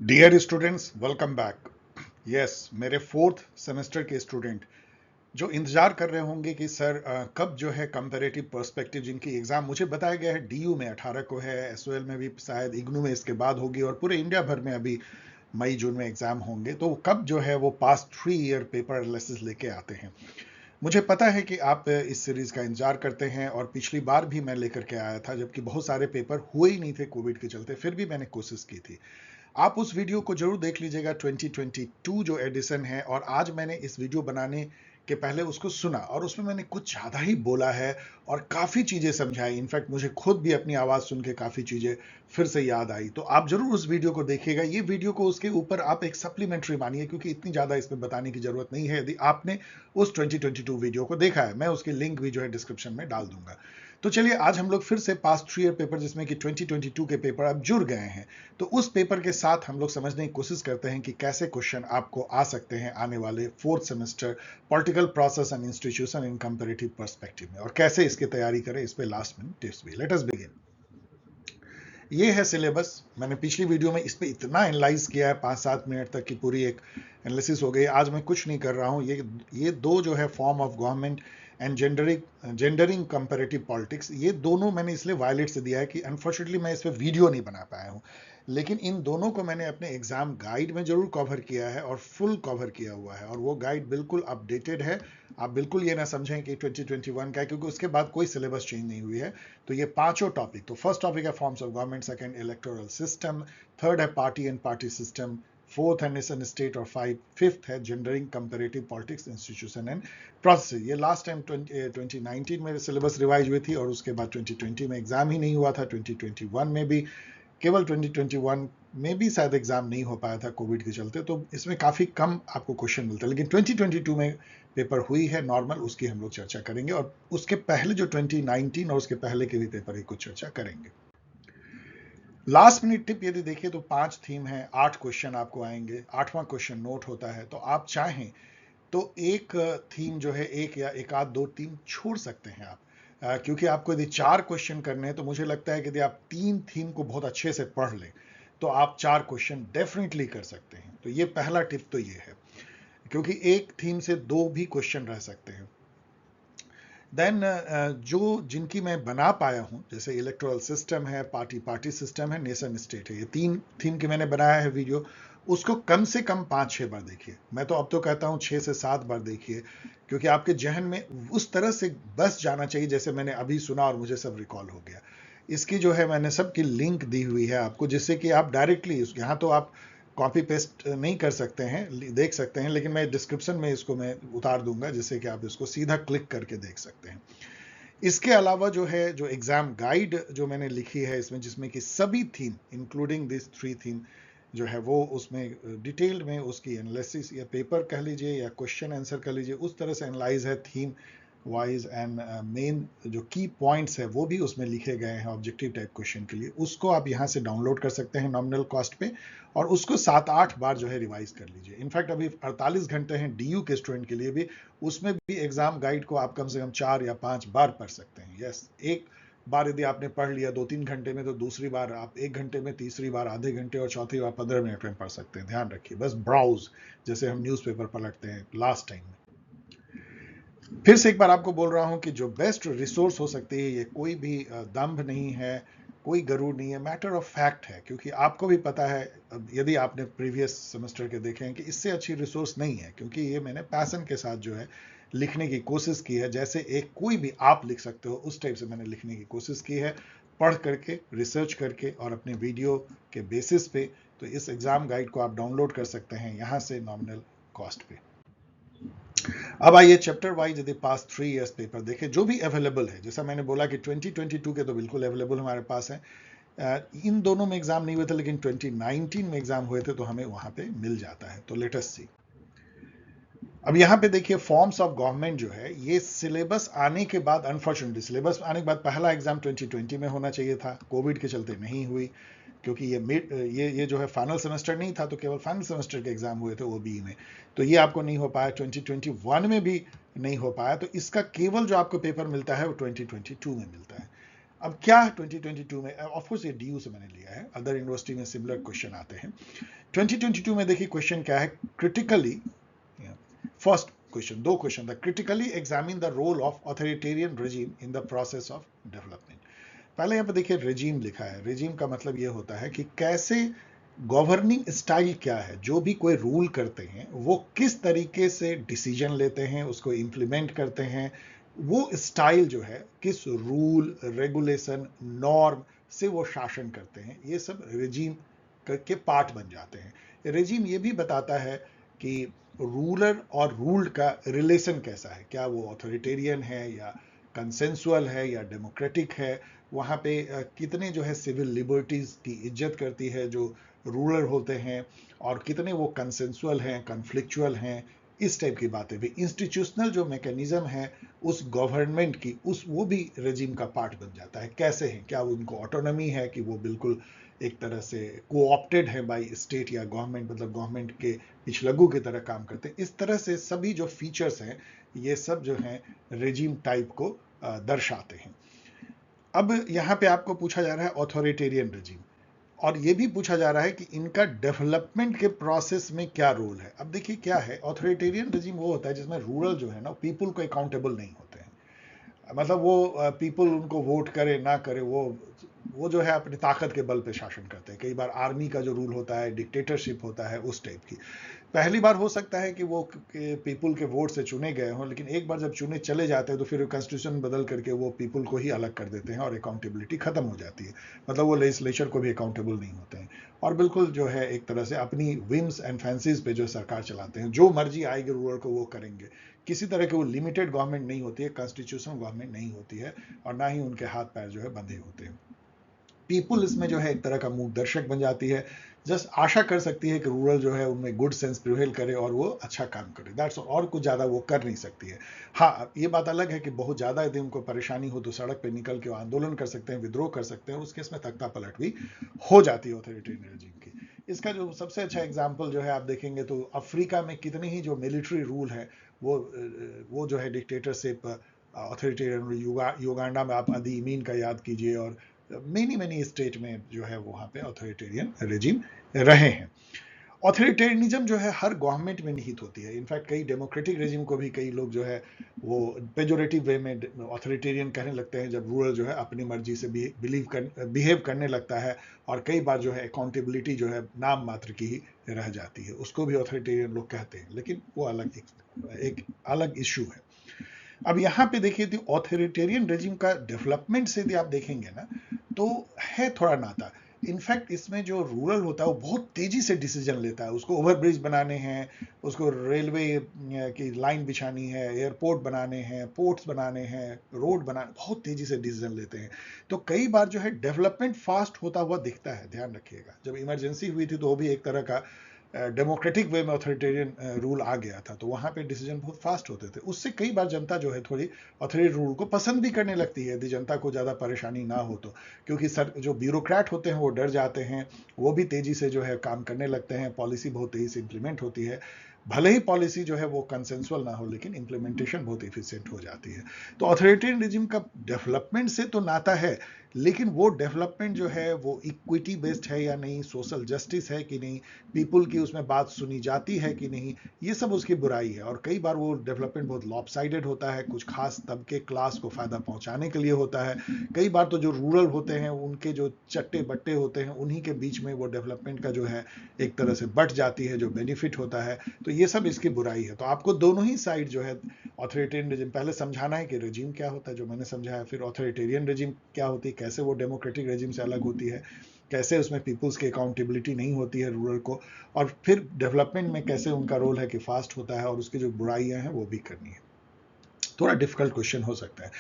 Dear students, welcome back. Yes, मेरे fourth semester के student जो इंतजार कर रहे होंगे कि सर कब जो है कंपैरेटिव पर्सपेक्टिव जिनकी एग्जाम मुझे बताया गया है डीयू में 18 को है, एसओएल में भी शायद इग्नू में इसके बाद होगी और पूरे इंडिया भर में अभी मई जून में एग्जाम होंगे, तो कब जो है वो पास्ट 3 ईयर पेपर एनालिसिस लेके आते हैं। मुझे पता है कि आप इस सीरीज का इंतजार करते हैं और पिछली बार भी मैं लेकर के आया था जबकि बहुत सारे पेपर हुए ही नहीं थे कोविड के चलते, फिर भी मैंने कोशिश की थी। आप उस वीडियो को जरूर देख लीजिएगा, 2022 जो एडिशन है, और आज मैंने इस वीडियो बनाने के पहले उसको सुना और उसमें मैंने कुछ ज़्यादा ही बोला है और काफ़ी चीज़ें समझाई। इनफैक्ट मुझे खुद भी अपनी आवाज़ सुन के काफ़ी चीज़ें फिर से याद आई, तो आप जरूर उस वीडियो को देखिएगा। ये वीडियो को उसके ऊपर आप एक सप्लीमेंट्री मानिए क्योंकि इतनी ज़्यादा इसमें बताने की ज़रूरत नहीं है। यदि आपने उस 2022 वीडियो को देखा है, मैं उसकी लिंक भी जो है डिस्क्रिप्शन में डाल दूंगा। तो चलिए आज हम लोग फिर से पास्ट 3 ईयर पेपर जिसमें कि 2022 के पेपर अब जुड़ गए हैं, तो उस पेपर के साथ हम लोग समझने की कोशिश करते हैं कि कैसे क्वेश्चन आपको आ सकते हैं आने वाले fourth semester political process and institution in comparative perspective में, और कैसे इसकी तैयारी करें इस पे लास्ट मिनट टिप्स भी। Let us begin. ये है सिलेबस। मैंने पिछली वीडियो में इस पे इतना एनालाइज किया है 5-7 मिनट तक की पूरी एक एनालिसिस हो गई। आज मैं कुछ नहीं कर रहा हूँ। ये दो जो है form of government and gendering comparative politics, ये दोनों मैंने इसलिए वायलेट से दिया है कि अनफॉर्चुनेटली मैं इस पर वीडियो नहीं बना पाया हूँ, लेकिन इन दोनों को मैंने अपने एग्जाम गाइड में जरूर कवर किया है और फुल कवर किया हुआ है, और वो गाइड बिल्कुल अपडेटेड है। आप बिल्कुल ये ना समझें कि 2021 का है, क्योंकि उसके बाद कोई सिलेबस चेंज नहीं हुई है। तो ये पांचों टॉपिक, तो फर्स्ट टॉपिक है forms of government, second electoral system, third है party and party system, fourth है नेशन स्टेट, और फिफ्थ है gendering comparative politics institution and process. ये लास्ट टाइम 2019 में सिलेबस रिवाइज हुई थी और उसके बाद 2020 में एग्जाम ही नहीं हुआ था। 2021 में भी केवल 2021 में भी शायद एग्जाम नहीं हो पाया था कोविड के चलते, तो इसमें काफी कम आपको क्वेश्चन मिलता है। लेकिन 2022 में पेपर हुई है नॉर्मल, उसकी हम लोग चर्चा करेंगे, और उसके पहले जो 2019 और उसके पहले के भी पेपर की कुछ चर्चा करेंगे। लास्ट मिनट टिप यदि देखिए तो 5 थीम है, 8 क्वेश्चन आपको आएंगे, 8वां क्वेश्चन नोट होता है, तो आप चाहें तो एक थीम जो है, एक या एक आध दो थीम छोड़ सकते हैं आप। क्योंकि आपको यदि 4 क्वेश्चन करने हैं तो मुझे लगता है कि यदि आप 3 थीम को बहुत अच्छे से पढ़ लें तो आप 4 क्वेश्चन डेफिनेटली कर सकते हैं। तो ये पहला टिप तो ये है, क्योंकि एक थीम से 2 भी क्वेश्चन रह सकते हैं। देन जो जिनकी मैं बना पाया हूं, जैसे इलेक्टोरल सिस्टम है, पार्टी सिस्टम है, नेशन स्टेट है, ये 3 थीम की मैंने बनाया है वीडियो, उसको कम से कम 5-6 बार देखिए। मैं तो अब तो कहता हूं 6 से 7 बार देखिए, क्योंकि आपके जहन में उस तरह से बस जाना चाहिए जैसे मैंने अभी सुना और मुझे सब रिकॉल हो गया। इसकी जो है मैंने सबकी लिंक दी हुई है आपको, जिससे कि आप डायरेक्टली यहाँ तो आप कॉपी पेस्ट नहीं कर सकते हैं, देख सकते हैं, लेकिन मैं डिस्क्रिप्शन में इसको मैं उतार दूंगा जिससे कि आप इसको सीधा क्लिक करके देख सकते हैं। इसके अलावा जो है, जो एग्जाम गाइड जो मैंने लिखी है इसमें, जिसमें कि सभी थीम इंक्लूडिंग दिस 3 थीम जो है वो उसमें डिटेल में उसकी एनालिसिस या पेपर कह लीजिए या क्वेश्चन आंसर कह लीजिए, उस तरह से एनालाइज है थीम वाइज, एंड मेन जो की पॉइंट्स है वो भी उसमें लिखे गए हैं ऑब्जेक्टिव टाइप क्वेश्चन के लिए। उसको आप यहाँ से डाउनलोड कर सकते हैं नॉमिनल कॉस्ट पे, और उसको 7-8 बार जो है रिवाइज कर लीजिए। इनफैक्ट अभी 48 घंटे हैं डीयू के स्टूडेंट के लिए भी, उसमें भी एग्जाम गाइड को आप कम से कम 4 या 5 बार पढ़ सकते हैं। यस, एक बार यदि आपने पढ़ लिया 2-3 घंटे में, तो दूसरी बार आप 1 घंटे में, तीसरी बार आधे घंटे, और चौथी बार 15 मिनट में पढ़ सकते हैं। ध्यान रखिए, बस ब्राउज, जैसे हम न्यूज़पेपर पलटते हैं लास्ट टाइम में। फिर से एक बार आपको बोल रहा हूं कि जो बेस्ट रिसोर्स हो सकती है, ये कोई भी दंभ नहीं है, कोई गरूर नहीं है, मैटर ऑफ फैक्ट है, क्योंकि आपको भी पता है, यदि आपने प्रीवियस सेमेस्टर के देखे हैं, कि इससे अच्छी रिसोर्स नहीं है, क्योंकि ये मैंने पैशन के साथ जो है लिखने की कोशिश की है। जैसे एक कोई भी आप लिख सकते हो उस टाइप से मैंने लिखने की कोशिश की है, पढ़ करके, रिसर्च करके और अपने वीडियो के बेसिस पे। तो इस एग्जाम गाइड को आप डाउनलोड कर सकते हैं यहाँ से नॉमिनल कॉस्ट पे। अब आइए चैप्टर वाइज यदि पास 3 इयर्स पेपर देखें जो भी अवेलेबल है। जैसा मैंने बोला कि 2022 के तो बिल्कुल अवेलेबल हमारे पास है। इन दोनों में एग्जाम नहीं हुए थे, लेकिन 2019 में एग्जाम हुए थे, तो हमें वहां पे मिल जाता है। तो लेट अस सी। अब यहाँ पे देखिए फॉर्म्स ऑफ गवर्नमेंट जो है, ये सिलेबस आने के बाद, अनफॉर्चुनेटली सिलेबस आने के बाद पहला एग्जाम 2020 में होना चाहिए था, कोविड के चलते नहीं हुई, क्योंकि ये जो है फाइनल सेमेस्टर नहीं था, तो केवल फाइनल सेमेस्टर के एग्जाम हुए थे ओबीई में, तो ये आपको नहीं हो पाया। 2021 में भी नहीं हो पाया, तो इसका केवल जो आपको पेपर मिलता है वो 2022 में मिलता है। अब क्या 2022 में, ऑफ कोर्स ये डीयू से मैंने लिया है, अदर यूनिवर्सिटी में सिमिलर क्वेश्चन आते हैं। 2022 में देखिए क्वेश्चन क्या है, क्रिटिकली, फर्स्ट क्वेश्चन, दो क्वेश्चन था, critically examine the role of authoritarian regime in the process of development. पहले यहाँ पे देखिए रेजिम लिखा है, रेजिम का मतलब ये होता है कि कैसे गवर्निंग स्टाइल क्या है, जो भी कोई रूल करते हैं वो किस तरीके से डिसीजन लेते हैं, उसको इंप्लीमेंट करते हैं, वो स्टाइल जो है किस रूल रेगुलेशन नॉर्म से वो शासन करते हैं, ये सब रेजिम के पार्ट बन जाते हैं। रेजिम ये भी बताता है कि रूलर और रूल्ड का रिलेशन कैसा है, क्या वो ऑथोरिटेरियन है या कंसेंसुअल है या डेमोक्रेटिक है, वहाँ पे कितने जो है सिविल लिबर्टीज की इज्जत करती है जो रूलर होते हैं, और कितने वो कंसेंसुअल हैं, कन्फ्लिक्चुअल हैं, इस टाइप की बातें भी। इंस्टीट्यूशनल जो मैकेनिज्म है उस गवर्नमेंट की, उस वो भी रेजिम का पार्ट बन जाता है, कैसे हैं, क्या उनको ऑटोनॉमी है कि वो बिल्कुल एक तरह से कोऑप्टेड है बाय स्टेट या गवर्नमेंट, मतलब गवर्नमेंट के पिछलग्गू की तरह काम करते हैं। इस तरह से सभी जो फीचर्स हैं ये सब जो हैं रेजिम टाइप को दर्शाते हैं। अब यहाँ पे आपको पूछा जा रहा है ऑथोरिटेरियन रेजिम, और ये भी पूछा जा रहा है कि इनका डेवलपमेंट के प्रोसेस में क्या रोल है। अब देखिए क्या है, ऑथोरिटेरियन रेजिम वो होता है जिसमें रूरल जो है ना, पीपल को अकाउंटेबल नहीं होते हैं, मतलब वो पीपल उनको वोट करे ना करे, वो जो है अपनी ताकत के बल पे शासन करते हैं। कई बार आर्मी का जो रूल होता है, डिक्टेटरशिप होता है, उस टाइप की। पहली बार हो सकता है कि वो पीपल के वोट से चुने गए हों, लेकिन एक बार जब चुने चले जाते हैं तो फिर कॉन्स्टिट्यूशन बदल करके वो पीपल को ही अलग कर देते हैं और अकाउंटेबिलिटी खत्म हो जाती है, मतलब वो लेजिस्लेचर को भी अकाउंटेबल नहीं होते हैं, और बिल्कुल जो है एक तरह से अपनी विम्स एंड फैंसीज पे जो सरकार चलाते हैं, जो मर्जी आएगी रूलर को वो करेंगे। किसी तरह की वो लिमिटेड गवर्नमेंट नहीं होती है, कॉन्स्टिट्यूशनल गवर्नमेंट नहीं होती है, और ना ही उनके हाथ पैर जो है बंधे होते हैं। पीपुल इसमें जो है एक तरह का मूक दर्शक बन जाती है, जस्ट आशा कर सकती है कि रूरल जो है उनमें गुड सेंस प्रिवेल करे और वो अच्छा काम करे, दैट्स और कुछ ज़्यादा वो कर नहीं सकती है। हाँ, ये बात अलग है कि बहुत ज़्यादा यदि उनको परेशानी हो तो सड़क पे निकल के आंदोलन कर सकते हैं, विद्रोह कर सकते हैं, उस केस में तख्ता पलट भी हो जाती है ऑथोरिटेरियन रेजिम की। इसका जो सबसे अच्छा एग्जाम्पल जो है आप देखेंगे तो अफ्रीका में कितने ही जो मिलिट्री रूल है वो जो है डिक्टेटरशिप, ऑथोरिटेरियन, युगांडा में आप अदी इमीन का याद कीजिए, और मेनी मेनी स्टेट में जो है वहाँ पे ऑथोरिटेरियन रेजिम रहे हैं। ऑथोरिटेरियनिज्म जो है हर गवर्नमेंट में निहित होती है, इनफैक्ट कई डेमोक्रेटिक रेजिम को भी कई लोग जो है वो पेजोरेटिव वे में ऑथोरिटेरियन कहने लगते हैं जब रूलर जो है अपनी मर्जी से बिहेव करने लगता है, और कई बार जो है अकाउंटेबिलिटी जो है नाम मात्र की ही रह जाती है, उसको भी ऑथोरिटेरियन लोग कहते हैं, लेकिन वो एक अलग इश्यू है। अब यहाँ पे देखिए तो ऑथोरिटेरियन रेजिम का डेवलपमेंट से यदि आप देखेंगे ना तो है थोड़ा नाता। इनफैक्ट इसमें जो रूरल होता है वो बहुत तेजी से डिसीजन लेता है, उसको ओवरब्रिज बनाने हैं, उसको रेलवे की लाइन बिछानी है, एयरपोर्ट बनाने हैं, पोर्ट्स बनाने हैं, रोड बनाने, बहुत तेजी से डिसीजन लेते हैं। तो कई बार जो है डेवलपमेंट फास्ट होता हुआ दिखता है, ध्यान रखिएगा। जब इमरजेंसी हुई थी तो वो भी एक तरह का डेमोक्रेटिक वे में ऑथोरिटेरियन रूल आ गया था, तो वहाँ पे डिसीजन बहुत फास्ट होते थे, उससे कई बार जनता जो है थोड़ी ऑथोरिटेरियन रूल को पसंद भी करने लगती है यदि जनता को ज़्यादा परेशानी ना हो तो, क्योंकि सर जो ब्यूरोक्रेट होते हैं वो डर जाते हैं, वो भी तेज़ी से जो है काम करने लगते हैं, पॉलिसी बहुत तेज़ी से इंप्लीमेंट होती है, भले ही पॉलिसी जो है वो कंसेंसुअल ना हो लेकिन इंप्लीमेंटेशन बहुत इफिशिएंट हो जाती है। तो ऑथोरिटेरियन रिजिम का डेवलपमेंट से तो नाता है, लेकिन वो डेवलपमेंट जो है वो इक्विटी बेस्ड है या नहीं, सोशल जस्टिस है कि नहीं, पीपल की उसमें बात सुनी जाती है कि नहीं, ये सब उसकी बुराई है। और कई बार वो डेवलपमेंट बहुत लॉपसाइडेड होता है, कुछ खास तबके क्लास को फायदा पहुंचाने के लिए होता है। कई बार तो जो रूरल होते हैं उनके जो चट्टे बट्टे होते हैं उन्हीं के बीच में वो डेवलपमेंट का जो है एक तरह से बट जाती है जो बेनिफिट होता है। तो ये सब इसकी बुराई है। तो आपको दोनों ही साइड जो है ऑथोरिटेरियन रेजिम पहले समझाना है कि रेजिम क्या होता है, जो मैंने समझाया, फिर ऑथोरिटेरियन रेजिम क्या होती है, कैसे वो डेमोक्रेटिक रेजिम से अलग होती है, कैसे उसमें पीपल्स की अकाउंटेबिलिटी नहीं होती है रूरल को, और फिर डेवलपमेंट में कैसे उनका रोल है कि फास्ट होता है और उसकी जो बुराइयां हैं वो भी करनी है। थोड़ा डिफिकल्ट क्वेश्चन हो सकता है।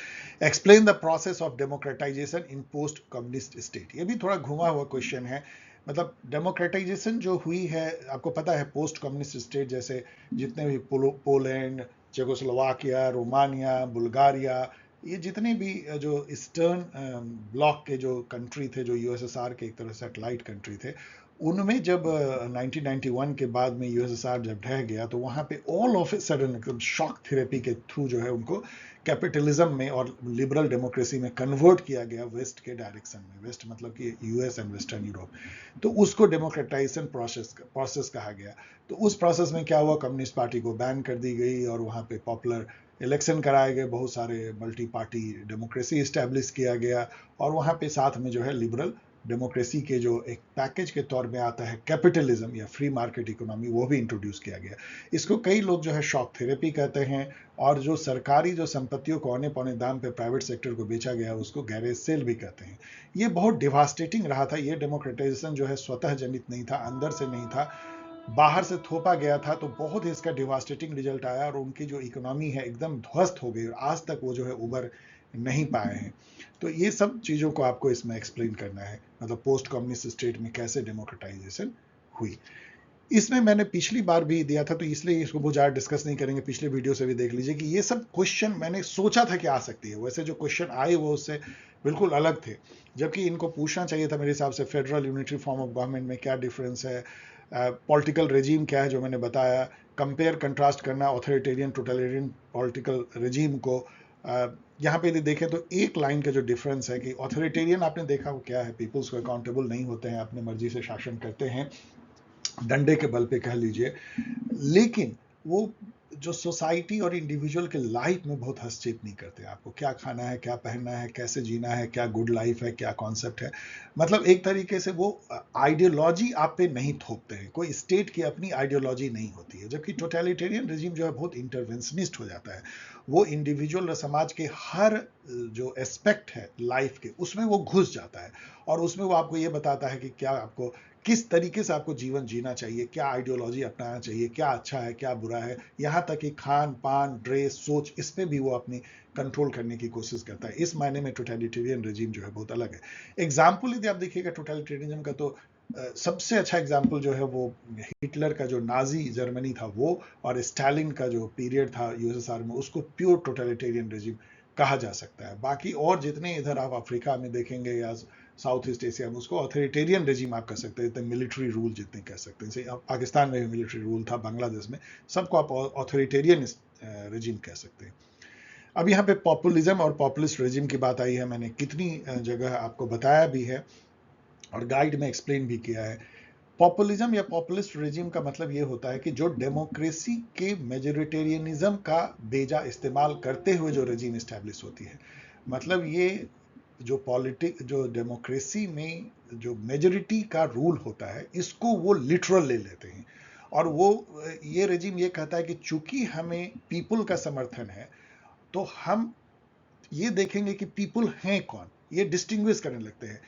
Explain the process of democratisation in post communist state, ये भी थोड़ा घुमा हुआ क्वेश्चन है। मतलब डेमोक्रेटाइजेशन जो हुई है, आपको पता है पोस्ट कम्युनिस्ट स्टेट जैसे जितने भी पोलैंड, चेकोस्लोवाकिया, रोमानिया, बुल्गारिया, ये जितने भी जो ईस्टर्न ब्लॉक के जो कंट्री थे, जो यूएसएसआर के एक तरह से सैटेलाइट कंट्री थे, उनमें जब 1991 के बाद में यूएसएसआर जब ढह गया तो वहाँ पे ऑल ऑफ ए सडन एकदम शॉक थेरेपी के थ्रू जो है उनको कैपिटलिज्म में और लिबरल डेमोक्रेसी में कन्वर्ट किया गया वेस्ट के डायरेक्शन में। वेस्ट मतलब कि यूएस एंड वेस्टर्न यूरोप। तो उसको डेमोक्रेटाइजेशन प्रोसेस कहा गया। तो उस प्रोसेस में क्या हुआ, कम्युनिस्ट पार्टी को बैन कर दी गई और वहाँ पे पॉपुलर इलेक्शन कराए गए, बहुत सारे मल्टी पार्टी डेमोक्रेसी इस्टेब्लिश किया गया और वहाँ पे साथ में जो है लिबरल डेमोक्रेसी के जो एक पैकेज के तौर में आता है कैपिटलिज्म या फ्री मार्केट इकोनॉमी, वो भी इंट्रोड्यूस किया गया। इसको कई लोग जो है शॉक थेरेपी कहते हैं और जो सरकारी जो संपत्तियों को औने पौने दाम पे प्राइवेट सेक्टर को बेचा गया उसको गैरेज सेल भी कहते हैं। ये बहुत डिवास्टेटिंग रहा था। ये डेमोक्रेटाइजेशन जो है स्वतः जनित नहीं था, अंदर से नहीं था, बाहर से थोपा गया था। तो बहुत ही इसका डिवास्टेटिंग रिजल्ट आया और उनकी जो इकोनॉमी है एकदम ध्वस्त हो गई और आज तक वो जो है उबर नहीं पाए हैं। तो ये सब चीज़ों को आपको इसमें एक्सप्लेन करना है, मतलब पोस्ट कम्युनिस्ट स्टेट में कैसे डेमोक्रेटाइजेशन हुई। इसमें मैंने पिछली बार भी दिया था तो इसलिए इसको बहुत ज़्यादा डिस्कस नहीं करेंगे, पिछले वीडियो से भी देख लीजिए कि ये सब क्वेश्चन मैंने सोचा था कि आ सकती है। वैसे जो क्वेश्चन आए वो उससे बिल्कुल अलग थे, जबकि इनको पूछना चाहिए था मेरे हिसाब से federal unitary form of government में क्या डिफरेंस है, पॉलिटिकल रेजीम क्या है जो मैंने बताया, कंपेयर कंट्रास्ट करना ऑथोरिटेरियन टोटलिटेरियन पॉलिटिकल रेजीम को। यहाँ पे यदि देखें तो एक लाइन का जो डिफरेंस है कि ऑथोरिटेरियन आपने देखा वो क्या है, पीपल्स को अकाउंटेबल नहीं होते हैं, अपनी मर्जी से शासन करते हैं, डंडे के बल पे कह लीजिए, लेकिन वो जो सोसाइटी और इंडिविजुअल के लाइफ में बहुत हस्तक्षेप नहीं करते। आपको क्या खाना है, क्या पहनना है, कैसे जीना है, क्या गुड लाइफ है, क्या कॉन्सेप्ट है, मतलब एक तरीके से वो आइडियोलॉजी आप पे नहीं थोपते हैं। कोई स्टेट की अपनी आइडियोलॉजी नहीं होती है, जबकि टोटलिटेरियन रेजिम जो है बहुत इंटरवेंशनिस्ट हो जाता है। वो इंडिविजुअल और समाज के हर जो एस्पेक्ट है लाइफ के उसमें वो घुस जाता है और उसमें वो आपको ये बताता है कि क्या आपको किस तरीके से आपको जीवन जीना चाहिए, क्या आइडियोलॉजी अपनाना चाहिए, क्या अच्छा है क्या बुरा है, यहाँ तक कि खान पान ड्रेस सोच इस पे भी वो अपनी कंट्रोल करने की कोशिश करता है। इस मायने में टोटलिटेरियन रेजिम जो है बहुत अलग है। एग्जाम्पल यदि आप देखिएगा टोटलिटेरियनिज्म का तो सबसे अच्छा एग्जाम्पल जो है वो हिटलर का जो नाजी जर्मनी था वो, और स्टालिन का जो पीरियड था यूएसएसआर में, उसको प्योर टोटलिटेरियन रेजिम कहा जा सकता है। बाकी और जितने इधर आप अफ्रीका में देखेंगे या साउथ ईस्ट एशिया में, उसको ऑथोरिटेरियन रेजिम आप कह सकते हैं, मिलिट्री रूल जितने कह सकते हैं। जैसे पाकिस्तान में भी मिलिट्री रूल था, बांग्लादेश में, सबको आप ऑथोरिटेरियन रेजिम कह सकते हैं। अब यहाँ पे पॉपुलिज्म और पॉपुलिस्ट रेजिम की बात आई है, मैंने कितनी जगह आपको बताया भी है और गाइड में एक्सप्लेन भी किया है। पॉपुलिज्म या पॉपुलिस्ट रेजिम का मतलब ये होता है कि जो डेमोक्रेसी के मेजोरिटेरियनिज्म का बेजा इस्तेमाल करते हुए जो रेजिम इस्टेब्लिश होती है, मतलब ये जो डेमोक्रेसी में जो मेजोरिटी का रूल होता है इसको वो लिटरल ले लेते हैं और वो ये रेजिम ये कहता है कि चूंकि हमें पीपल का समर्थन है तो हम ये देखेंगे कि पीपल हैं कौन, ये डिस्टिंग्विश करने लगते हैं।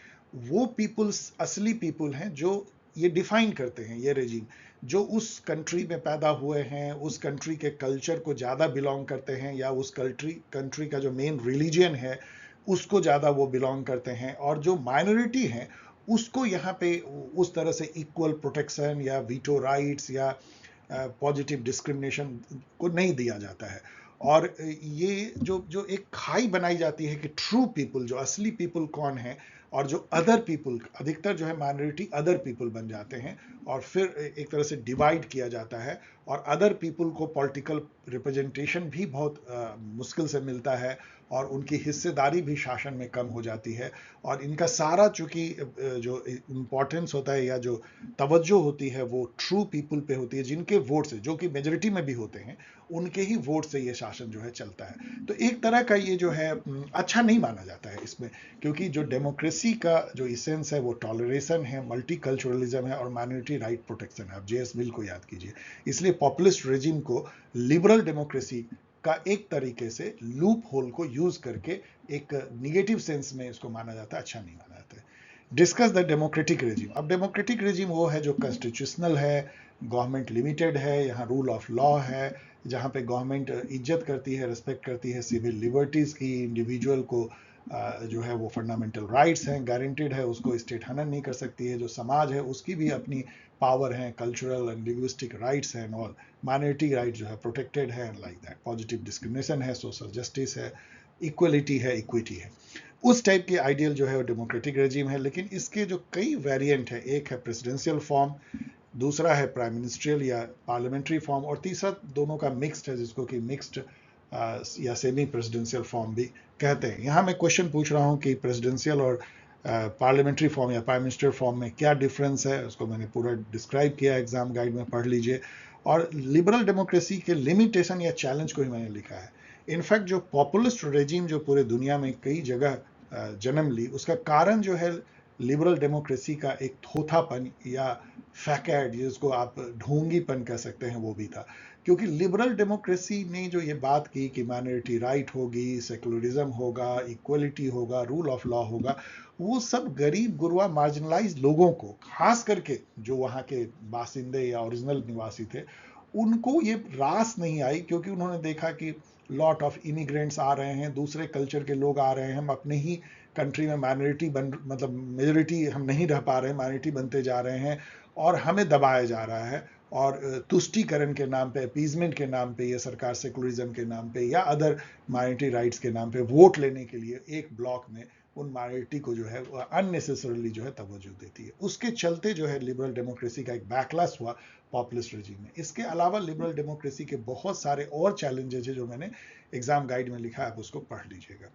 वो पीपल्स असली पीपल हैं जो ये डिफाइन करते हैं, ये रेजिम जो उस कंट्री में पैदा हुए हैं, उस कंट्री के कल्चर को ज़्यादा बिलोंग करते हैं या उस कंट्री का जो मेन रिलीजन है उसको ज़्यादा वो बिलोंग करते हैं, और जो माइनॉरिटी हैं उसको यहाँ पे उस तरह से इक्वल प्रोटेक्शन या वीटो राइट्स या पॉजिटिव डिस्क्रिमिनेशन को नहीं दिया जाता है। और ये जो जो एक खाई बनाई जाती है कि ट्रू पीपल, जो असली पीपल कौन है, और जो अदर पीपल, अधिकतर जो है माइनॉरिटी अदर पीपल बन जाते हैं और फिर एक तरह से डिवाइड किया जाता है और अदर पीपल को पॉलिटिकल रिप्रेजेंटेशन भी बहुत मुश्किल से मिलता है और उनकी हिस्सेदारी भी शासन में कम हो जाती है। और इनका सारा चूंकि जो इम्पोर्टेंस होता है या जो तवज्जो होती है वो ट्रू पीपल पे होती है, जिनके वोट से, जो कि मेजोरिटी में भी होते हैं, उनके ही वोट से ये शासन जो है चलता है। तो एक तरह का ये जो है अच्छा नहीं माना जाता है इसमें, क्योंकि जो डेमोक्रेसी का जो इसेंस है वो टॉलरेशन है, मल्टीकल्चरलिज्म है और माइनॉरिटी राइट प्रोटेक्शन है। आप जेएस मिल को याद कीजिए। इसलिए पॉपुलिस्ट रेजिम को लिबरल डेमोक्रेसी का एक तरीके से लूप होल को यूज करके एक निगेटिव सेंस में इसको माना जाता है, अच्छा नहीं माना जाता है। Discuss the democratic regime. अब डेमोक्रेटिक रेजिम वो है जो कॉन्स्टिट्यूशनल है, गवर्नमेंट लिमिटेड है, यहाँ रूल ऑफ लॉ है, जहाँ पे गवर्नमेंट इज्जत करती है, रिस्पेक्ट करती है सिविल लिबर्टीज की, इंडिविजुअल को जो है वो फंडामेंटल राइट्स हैं गारंटेड है, उसको स्टेट हनन नहीं कर सकती है, जो समाज है उसकी भी अपनी पावर है, कल्चरल एंड लिंग्विस्टिक राइट्स हैं, और माइनॉरिटी राइट जो है प्रोटेक्टेड है, लाइक दैट, पॉजिटिव डिस्क्रिमिनेशन है, सोशल जस्टिस है, इक्वलिटी है, इक्विटी है। उस टाइप के आइडियल जो है वो डेमोक्रेटिक रेजिम है, लेकिन इसके जो कई वेरिएंट है, एक है प्रेसिडेंशियल फॉर्म, दूसरा है प्राइम मिनिस्ट्रियल या पार्लियामेंट्री फॉर्म, और तीसरा दोनों का मिक्स्ड है जिसको कि मिक्स्ड या सेमी प्रेसिडेंशियल फॉर्म भी कहते हैं। यहाँ मैं क्वेश्चन पूछ रहा हूँ कि प्रेसिडेंशियल और पार्लियामेंट्री फॉर्म या प्राइम मिनिस्टर फॉर्म में क्या डिफरेंस है, उसको मैंने पूरा डिस्क्राइब किया, एग्जाम गाइड में पढ़ लीजिए। और लिबरल डेमोक्रेसी के लिमिटेशन या चैलेंज को ही मैंने लिखा है। इनफैक्ट जो पॉपुलिस्ट रेजिम जो पूरे दुनिया में कई जगह जन्म ली, उसका कारण जो है लिबरल डेमोक्रेसी का एक थोथापन या फैकेड, जिसको आप ढोंगीपन कह सकते हैं, वो भी था। क्योंकि लिबरल डेमोक्रेसी ने जो ये बात की कि माइनॉरिटी राइट होगी, सेकुलरिज्म होगा, इक्वलिटी होगा, रूल ऑफ लॉ होगा, वो सब गरीब गुरबा मार्जिनलाइज लोगों को, खास करके जो वहाँ के बासिंदे या ओरिजिनल निवासी थे, उनको ये रास नहीं आई, क्योंकि उन्होंने देखा कि लॉट ऑफ इमिग्रेंट्स आ रहे हैं, दूसरे कल्चर के लोग आ रहे हैं, हम अपने ही कंट्री में माइनॉरिटी मतलब मेजोरिटी हम नहीं रह पा रहे हैं, माइनॉरिटी बनते जा रहे हैं और हमें दबाया जा रहा है। और तुष्टीकरण के नाम पे, अपीजमेंट के नाम पे, ये सरकार सेकुलरिज्म के नाम पे या अदर माइनॉरिटी राइट्स के नाम पे वोट लेने के लिए एक ब्लॉक में उन माइनॉरिटी को जो है अननेसेसरली जो है तवज्जो देती है। उसके चलते जो है लिबरल डेमोक्रेसी का एक बैकलैश हुआ पॉपुलिस्ट रेजिम में। इसके अलावा लिबरल डेमोक्रेसी के बहुत सारे और चैलेंजेस है जो मैंने एग्जाम गाइड में लिखा है, आप उसको पढ़ लीजिएगा।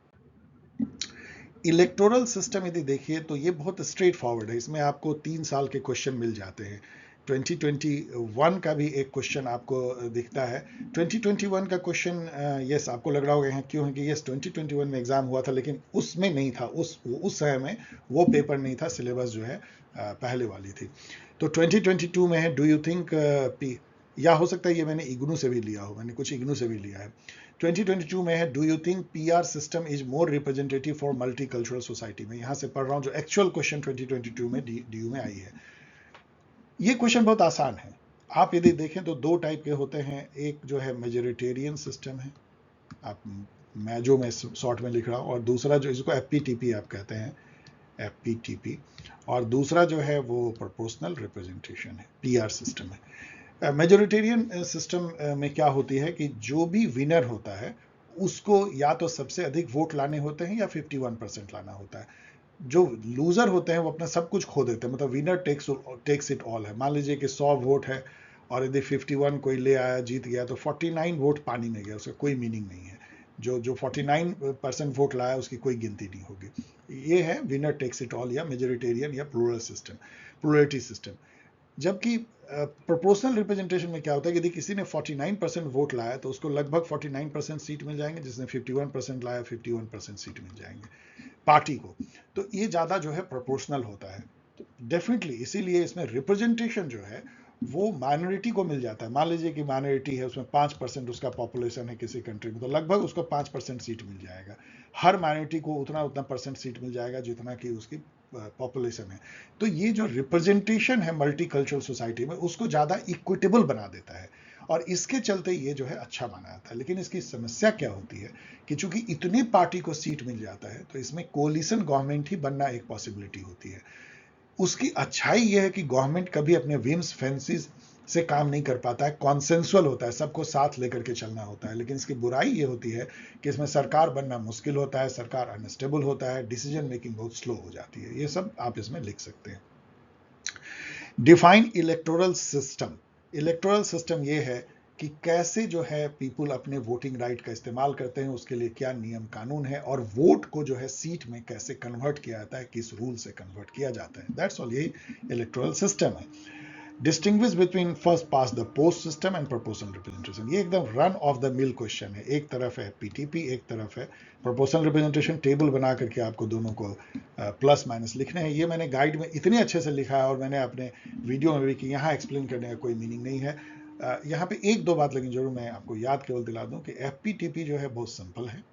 इलेक्टोरल सिस्टम यदि देखिए तो ये बहुत स्ट्रेट फॉरवर्ड है, इसमें आपको 3 साल के क्वेश्चन मिल जाते हैं। 2021 का भी एक क्वेश्चन आपको दिखता है। 2021 का क्वेश्चन यस आपको लग रहा होगा क्यों है कि यस 2021 में एग्जाम हुआ था, लेकिन उसमें नहीं था, उस समय में वो पेपर नहीं था, सिलेबस जो है पहले वाली थी। तो 2022 में है डू यू थिंक या हो सकता है ये मैंने इग्नू से भी लिया हो, मैंने कुछ इग्नू से भी लिया है। 2022 में है do you think PR system is more representative for multicultural society में, यहां से पढ़ रहा हूं जो एक्चुअल क्वेश्चन 2022 में डीयू में आई है। ये क्वेश्चन बहुत आसान है। आप यदि देखें तो 2 टाइप के होते हैं, एक जो है मेजोरिटेरियन सिस्टम है, आप जो मैं शॉर्ट में लिख रहा हूं, और दूसरा जो इसको एफपीटीपी आप कहते हैं, एफपीटीपी, और दूसरा जो है वो प्रोपोर्शनल रिप्रेजेंटेशन है, पीआर सिस्टम है। मेजोरिटेरियन सिस्टम में क्या होती है कि जो भी विनर होता है उसको या तो सबसे अधिक वोट लाने होते हैं या 51% लाना होता है। जो लूजर होते हैं वो अपना सब कुछ खो देते हैं, मतलब विनर टेक्स इट ऑल है। मान लीजिए कि 100 वोट है और यदि 51 कोई ले आया, जीत गया, तो 49 वोट पानी में गया, उसका कोई मीनिंग नहीं है। जो 49% वोट लाया उसकी कोई गिनती नहीं होगी। ये है विनर टेक्स इट ऑल या मेजोरिटेरियन या प्लूरलिटी सिस्टम। जबकि प्रोपोर्शनल रिप्रेजेंटेशन में क्या होता है कि यदि किसी ने 49% वोट लाया तो उसको लगभग 49% सीट मिल जाएंगे, जिसने 51% लाया 51% सीट मिल जाएंगे पार्टी को। तो ये ज्यादा जो है प्रोपोर्शनल होता है। तो डेफिनेटली इसीलिए इसमें रिप्रेजेंटेशन जो है वो माइनॉरिटी को मिल जाता है। मान लीजिए कि माइनॉरिटी है, उसमें 5% उसका पॉपुलेशन है किसी कंट्री में, तो लगभग उसको 5% सीट मिल जाएगा। हर माइनॉरिटी को उतना परसेंट सीट मिल जाएगा जितना कि उसकी पॉपुलेशन है। तो ये जो रिप्रेजेंटेशन है मल्टीकल्चरल सोसाइटी में उसको ज्यादा इक्विटेबल बना देता है, और इसके चलते ये जो है अच्छा माना जाता है। लेकिन इसकी समस्या क्या होती है कि चूंकि इतनी पार्टी को सीट मिल जाता है तो इसमें कोलिशन गवर्नमेंट ही बनना एक पॉसिबिलिटी होती है। उसकी अच्छाई यह है कि गवर्नमेंट कभी अपने विम्स फैंसीज से काम नहीं कर पाता है, कॉन्सेंसुअल होता है, सबको साथ लेकर के चलना होता है। लेकिन इसकी बुराई ये होती है कि इसमें सरकार बनना मुश्किल होता है, सरकार अनस्टेबल होता है, डिसीजन मेकिंग बहुत स्लो हो जाती है। ये सब आप इसमें लिख सकते हैं। Define electoral system. Electoral system ये है कि कैसे जो है पीपुल अपने वोटिंग राइट का इस्तेमाल करते हैं, उसके लिए क्या नियम कानून है, और वोट को जो है सीट में कैसे कन्वर्ट किया जाता है, किस रूल से कन्वर्ट किया जाता है। दैट्स ऑल, यही इलेक्टोरल सिस्टम है। Distinguish between first pass the post system and proportional representation. ये एकदम run of the mill question है। एक तरफ है पीटीपी, एक तरफ है प्रोपोर्शनल रिप्रेजेंटेशन। टेबल बना करके आपको दोनों को प्लस माइनस लिखने हैं। ये मैंने गाइड में इतने अच्छे से लिखा है और मैंने अपने वीडियो में भी कि यहाँ एक्सप्लेन करने का कोई मीनिंग नहीं है। यहाँ पे एक दो बात लेकिन जरूर मैं आपको याद केवल दिला दूं कि एफपीटीपी जो है बहुत सिंपल है।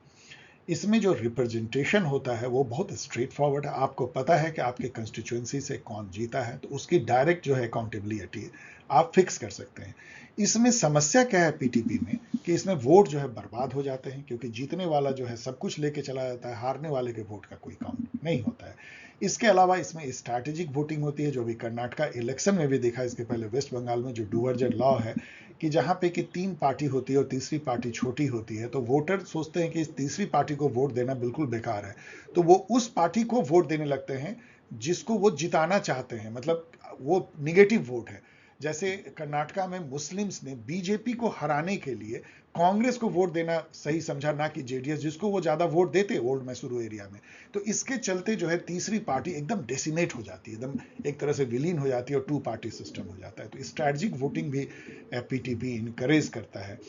इसमें जो रिप्रेजेंटेशन होता है वो बहुत स्ट्रेट फॉरवर्ड है। आपको पता है कि आपके कंस्टिट्यूएंसी से कौन जीता है, तो उसकी डायरेक्ट जो है अकाउंटेबिलिटी आप फिक्स कर सकते हैं। इसमें समस्या क्या है पीटीपी में कि इसमें वोट जो है बर्बाद हो जाते हैं, क्योंकि जीतने वाला जो है सब कुछ लेके चला जाता है, हारने वाले के वोट का कोई काउंट नहीं होता है। इसके अलावा इसमें स्ट्रैटेजिक वोटिंग होती है, जो भी कर्नाटका इलेक्शन में भी देखा, इसके पहले वेस्ट बंगाल में जो डुवर्जन लॉ है कि जहां पे कि 3 पार्टी होती है और तीसरी पार्टी छोटी होती है, तो वोटर सोचते हैं कि इस तीसरी पार्टी को वोट देना बिल्कुल बेकार है, तो वो उस पार्टी को वोट देने लगते हैं जिसको वो जिताना चाहते हैं, मतलब वो निगेटिव वोट है। जैसे कर्नाटका में मुस्लिम्स ने बीजेपी को हराने के लिए कांग्रेस को वोट देना सही समझा, ना कि जेडीएस जिसको वो ज्यादा वोट देते ओल्ड मैसूरू एरिया में। तो इसके चलते जो है तीसरी पार्टी एकदम डेसिमेट हो जाती है, एकदम एक तरह से विलीन हो जाती है और 2 पार्टी सिस्टम हो जाता है। तो स्ट्रैटेजिक वोटिंग भी एफपीटीपी इनकरेज करता है।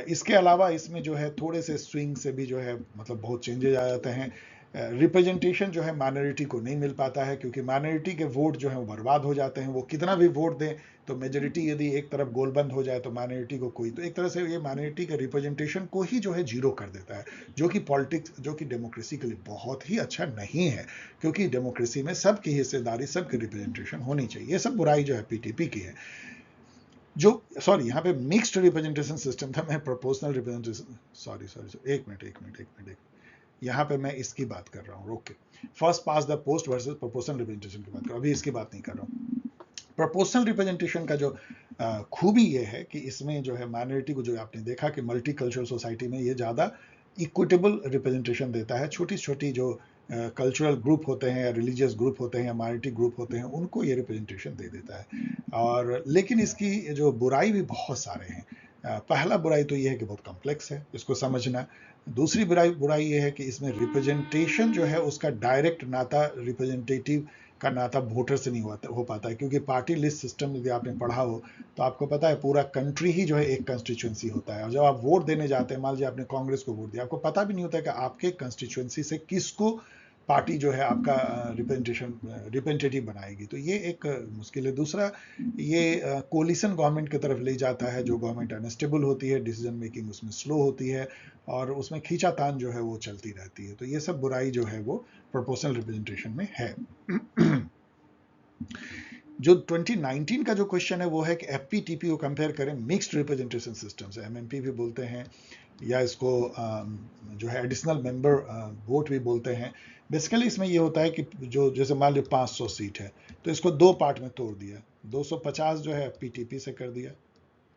इसके अलावा इसमें जो है थोड़े से स्विंग से भी जो है मतलब बहुत चेंजेज आ जाते हैं। रिप्रेजेंटेशन जो है माइनॉरिटी को नहीं मिल पाता है, क्योंकि माइनॉरिटी के वोट जो है वो बर्बाद हो जाते हैं, वो कितना भी वोट दें तो मेजोरिटी यदि एक तरफ गोलबंद हो जाए तो माइनॉरिटी को कोई, तो एक तरह से ये माइनॉरिटी के रिप्रेजेंटेशन को ही जो है जीरो कर देता है, जो कि पॉलिटिक्स, जो कि डेमोक्रेसी के लिए बहुत ही अच्छा नहीं है, क्योंकि डेमोक्रेसी में सबकी हिस्सेदारी, सबकी रिप्रेजेंटेशन होनी चाहिए। ये सब बुराई जो है पीटीपी की है। जो सॉरी यहाँ पे मिक्स्ड रिप्रेजेंटेशन सिस्टम था, मैं प्रोपोर्शनल रिप्रेजेंटेशन, सॉरी एक मिनट, यहाँ पे मैं इसकी बात कर रहा हूँ, okay, first pass the post versus proportional representation की बात कर रहा हूँ, अभी इसकी बात नहीं कर रहा हूँ। प्रोपोर्शनल रिप्रेजेंटेशन का जो खूबी ये है कि इसमें जो है माइनॉरिटी को, जो आपने देखा कि मल्टी कल्चरल सोसाइटी में ये ज़्यादा इक्विटेबल रिप्रेजेंटेशन देता है। छोटी छोटी जो कल्चरल ग्रुप होते हैं या रिलीजियस ग्रुप होते हैं या माइनॉरिटी ग्रुप होते हैं, उनको ये रिप्रेजेंटेशन दे देता है। और लेकिन इसकी जो बुराई भी बहुत सारे हैं। पहला बुराई तो ये है कि बहुत कॉम्प्लेक्स है इसको समझना। दूसरी बुराई ये है कि इसमें रिप्रेजेंटेशन जो है उसका डायरेक्ट नाता रिप्रेजेंटेटिव का नाता वोटर से नहीं हो पाता है, क्योंकि पार्टी लिस्ट सिस्टम यदि आपने पढ़ा हो तो आपको पता है पूरा कंट्री ही जो है एक कंस्टिट्यूएंसी होता है, और जब आप वोट देने जाते हैं, मान लीजिए आपने कांग्रेस को वोट दिया, आपको पता भी नहीं होता है कि आपके कंस्टिट्यूएंसी से किसको पार्टी जो है आपका रिप्रेजेंटेटिव बनाएगी। तो ये एक मुश्किल है। दूसरा, ये कोलिशन गवर्नमेंट की तरफ ले जाता है, जो गवर्नमेंट अनस्टेबल होती है, डिसीजन मेकिंग उसमें स्लो होती है और उसमें खींचातान जो है वो चलती रहती है। तो ये सब बुराई जो है वो प्रोपोर्शनल रिप्रेजेंटेशन में है। जो 2019 का जो क्वेश्चन है वो है कि एफपीटीपी को कंपेयर करें मिक्स्ड रिप्रेजेंटेशन सिस्टम से, एमएमपी भी बोलते हैं या इसको जो है एडिशनल मेंबर वोट भी बोलते हैं। बेसिकली इसमें ये होता है कि जो जैसे मान लो 500 सीट है तो इसको 2 पार्ट में तोड़ दिया, 250 जो है एफपीटीपी से कर दिया